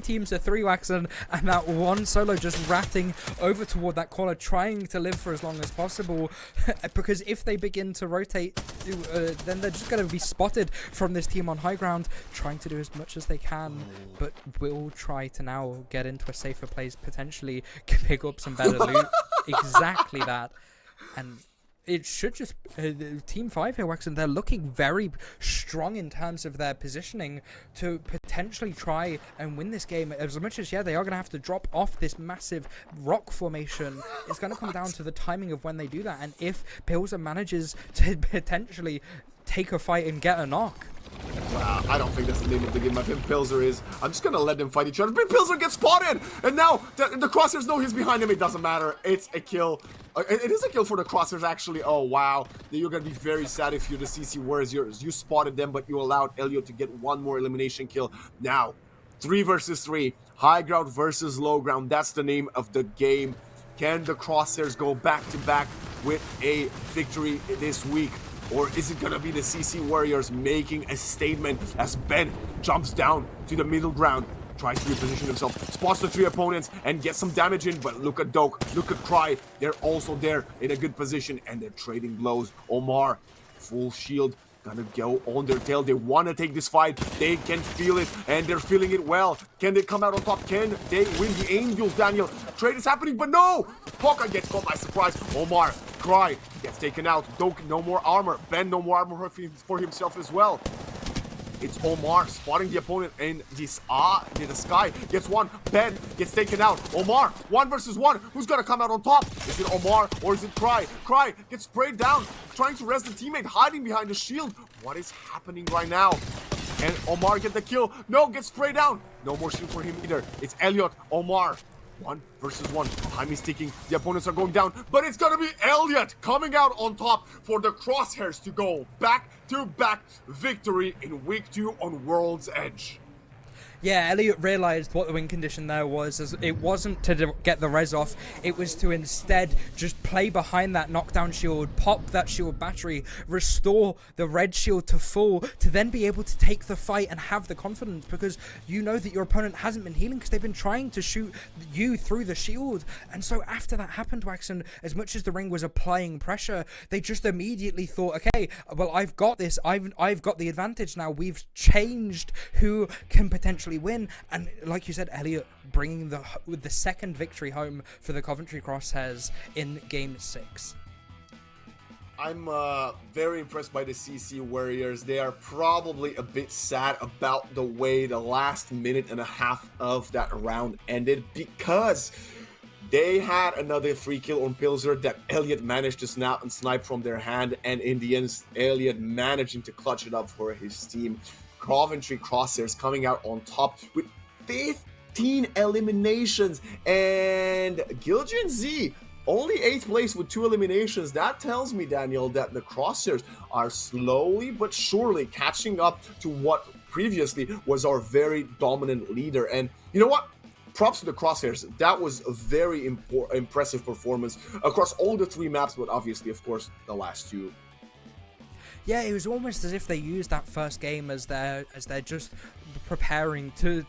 teams of 3 Waxen, and that one solo just ratting over toward that corner, trying to live for as long as possible. Because if they begin to rotate, then they're just going to be spotted from this team on high ground, trying to do as much as they can, but will try to now get into a safer place, potentially pick up some better loot. Exactly that. And it should just Team 5 here, Waxen, they're looking very strong in terms of their positioning to potentially try and win this game. As much as, yeah, they are going to have to drop off this massive rock formation, it's going to come down to the timing of when they do that. And if Pilser manages to potentially take a fight and get a knock. Wow, I don't think that's the name of the game. I think Pilser is. I'm just gonna let them fight each other. But Pilser gets spotted! And now the Crosshairs know he's behind him. It doesn't matter. It's a kill. It is a kill for the Crosshairs, actually. Oh, wow. You're gonna be very sad if you're the CC Warriors. You spotted them, but you allowed Elliot to get one more elimination kill. Now, 3 versus 3. High ground versus low ground. That's the name of the game. Can the Crosshairs go back-to-back with a victory this week? Or is it gonna be the CC Warriors making a statement as Ben jumps down to the middle ground, tries to reposition himself, spots the 3 opponents and gets some damage in, but look at Doke, look at Cry, they're also there in a good position and they're trading blows. Omar, full shield, gonna go on their tail. They want to take this fight. They can feel it, and they're feeling it well. Can they come out on top? Can they win the Angels, Daniel? Trade is happening, but no! Hawkeye gets caught by surprise. Omar, Cry, gets taken out. Doke, no more armor. Ben, no more armor for himself as well. It's Omar spotting the opponent in the sky. Gets one. Ben gets taken out. Omar, 1 versus 1. Who's gonna come out on top? Is it Omar or is it Cry? Cry gets sprayed down, trying to rest the teammate, hiding behind the shield. What is happening right now? And Omar get the kill. No, gets sprayed down. No more shield for him either. It's Elliot, Omar. 1 versus 1. Time is ticking. The opponents are going down, but it's gonna be Elliot coming out on top for the Crosshairs to go back-to-back victory in week 2 on World's Edge. Yeah, Elliot realised what the win condition there was. As it wasn't to get the res off, it was to instead just play behind that knockdown shield, pop that shield battery, restore the red shield to full, to then be able to take the fight and have the confidence, because you know that your opponent hasn't been healing because they've been trying to shoot you through the shield. And so after that happened, Waxen, as much as the ring was applying pressure, they just immediately thought, okay, well, I've got this, I've got the advantage now. We've changed who can potentially win. And like you said, Elliot bringing the second victory home for the Coventry Crosshairs in game 6. I'm very impressed by the CC Warriors. They are probably a bit sad about the way the last minute and a half of that round ended, because they had another free kill on Pilser that Elliot managed to snap and snipe from their hand, and in the end, Elliot managing to clutch it up for his team. Coventry Crosshairs coming out on top with 15 eliminations, and Giljan Z only 8th place with 2 eliminations. That tells me, Daniel, that the Crosshairs are slowly but surely catching up to what previously was our very dominant leader. And you know what? Props to the Crosshairs. That was a very impressive performance across all the 3 maps, but obviously, of course, the last 2. Yeah, it was almost as if they used that first game as they're just preparing to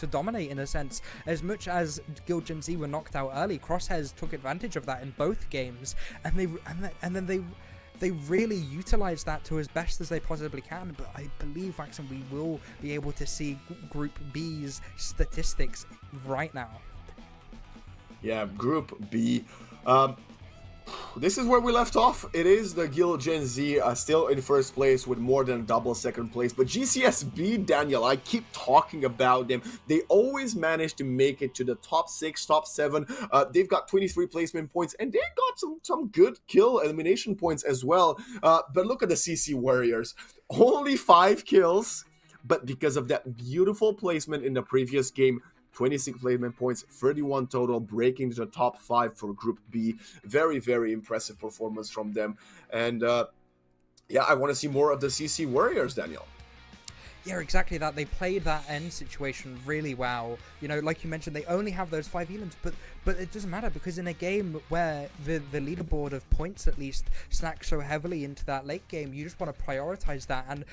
dominate, in a sense. As much as Giljan Z were knocked out early, Crosshairs took advantage of that in both games, and they really utilized that to as best as they possibly can. But I believe, Waxen, we will be able to see Group B's statistics right now. Yeah, Group B. This is where we left off. It is the Giljan Z still in first place with more than double second place. But GCSB, Daniel, I keep talking about them. They always manage to make it to the top 6, top 7. They've got 23 placement points, and they got some good kill elimination points as well. But look at the CC Warriors. Only 5 kills, but because of that beautiful placement in the previous game, 26 placement points, 31 total, breaking the top 5 for Group B. Very, very impressive performance from them. And yeah, I want to see more of the CC Warriors, Daniel. Yeah, exactly that. They played that end situation really well. You know, like you mentioned, they only have those 5 elims, but it doesn't matter because in a game where the leaderboard of points at least snacks so heavily into that late game, you just want to prioritize that. And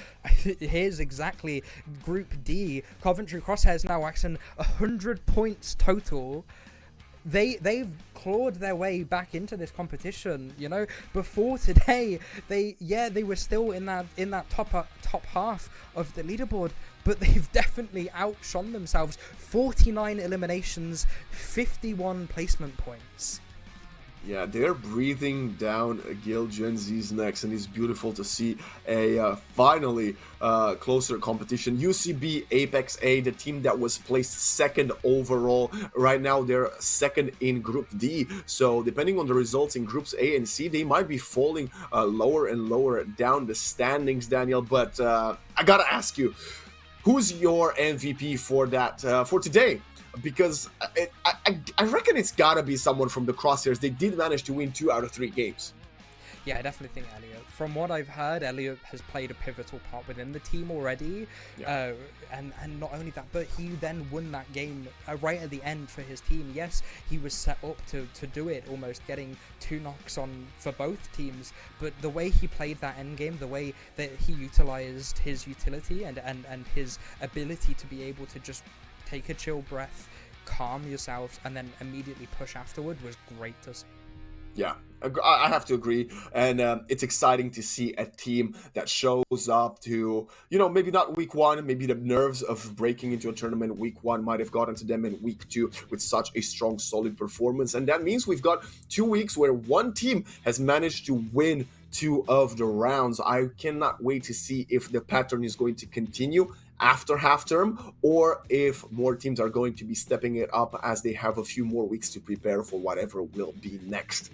here's exactly Group D. Coventry Crosshairs now waxing 100 points total. They've clawed their way back into this competition. You know, before today, they were still in that top half of the leaderboard, but they've definitely outshone themselves. 49 eliminations, 51 placement points. Yeah, they're breathing down Gil Gen Z's necks, and it's beautiful to see a finally closer competition. UCB Apex A, the team that was placed second overall, right now they're second in Group D. So depending on the results in Groups A and C, they might be falling lower and lower down the standings, Daniel. But I gotta ask you, who's your MVP for that for today? Because I reckon it's gotta be someone from the Crosshairs. They did manage to win 2 out of 3 games. Yeah, I definitely think Elliot. From what I've heard, Elliot has played a pivotal part within the team already. Yeah. And not only that, but he then won that game right at the end for his team. Yes, he was set up to do it, almost getting 2 knocks on for both teams. But the way he played that end game, the way that he utilized his utility and his ability to be able to just take a chill breath, calm yourself, and then immediately push afterward was great to see. Yeah, I have to agree. And it's exciting to see a team that shows up to, maybe not week 1, maybe the nerves of breaking into a tournament week 1 might have gotten to them in week 2 with such a strong, solid performance. And that means we've got 2 weeks where one team has managed to win 2 of the rounds. I cannot wait to see if the pattern is going to continue after half term, or if more teams are going to be stepping it up as they have a few more weeks to prepare for whatever will be next.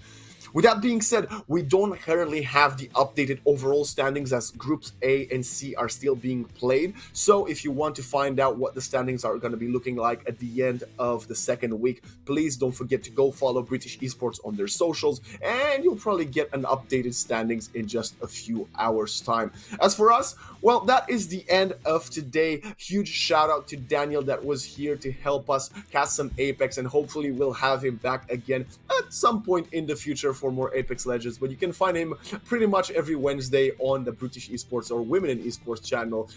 With that being said, we don't currently have the updated overall standings as groups A and C are still being played. So if you want to find out what the standings are going to be looking like at the end of the second week, please don't forget to go follow British Esports on their socials, and you'll probably get an updated standings in just a few hours' time. As for us, well, that is the end of today. Huge shout out to Daniel that was here to help us cast some Apex, and hopefully we'll have him back again at some point in the future for more Apex Legends. But you can find him pretty much every Wednesday on the British Esports or Women in Esports channel,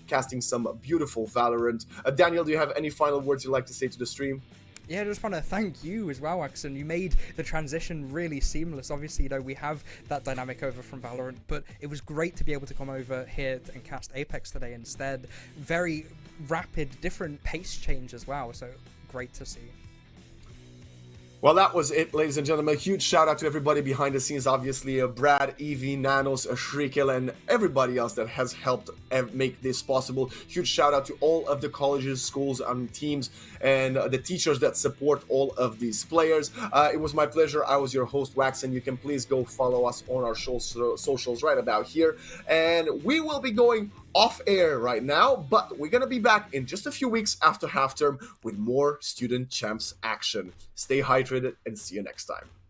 casting some beautiful Valorant. Daniel, do you have any final words you'd like to say to the stream? Yeah, I just want to thank you as well, Axon. You made the transition really seamless. Obviously, we have that dynamic over from Valorant, but it was great to be able to come over here and cast Apex today instead. Very rapid, different pace change as well, so great to see. Well, that was it, ladies and gentlemen. A huge shout out to everybody behind the scenes, obviously, Brad, Evie, Nanos, Shrikel, and everybody else that has helped make this possible. Huge shout out to all of the colleges, schools, and teams, and the teachers that support all of these players. It was my pleasure. I was your host, Wax, and you can please go follow us on our socials right about here. And we will be going off air right now, but we're gonna be back in just a few weeks after half term with more student champs action. Stay hydrated and see you next time.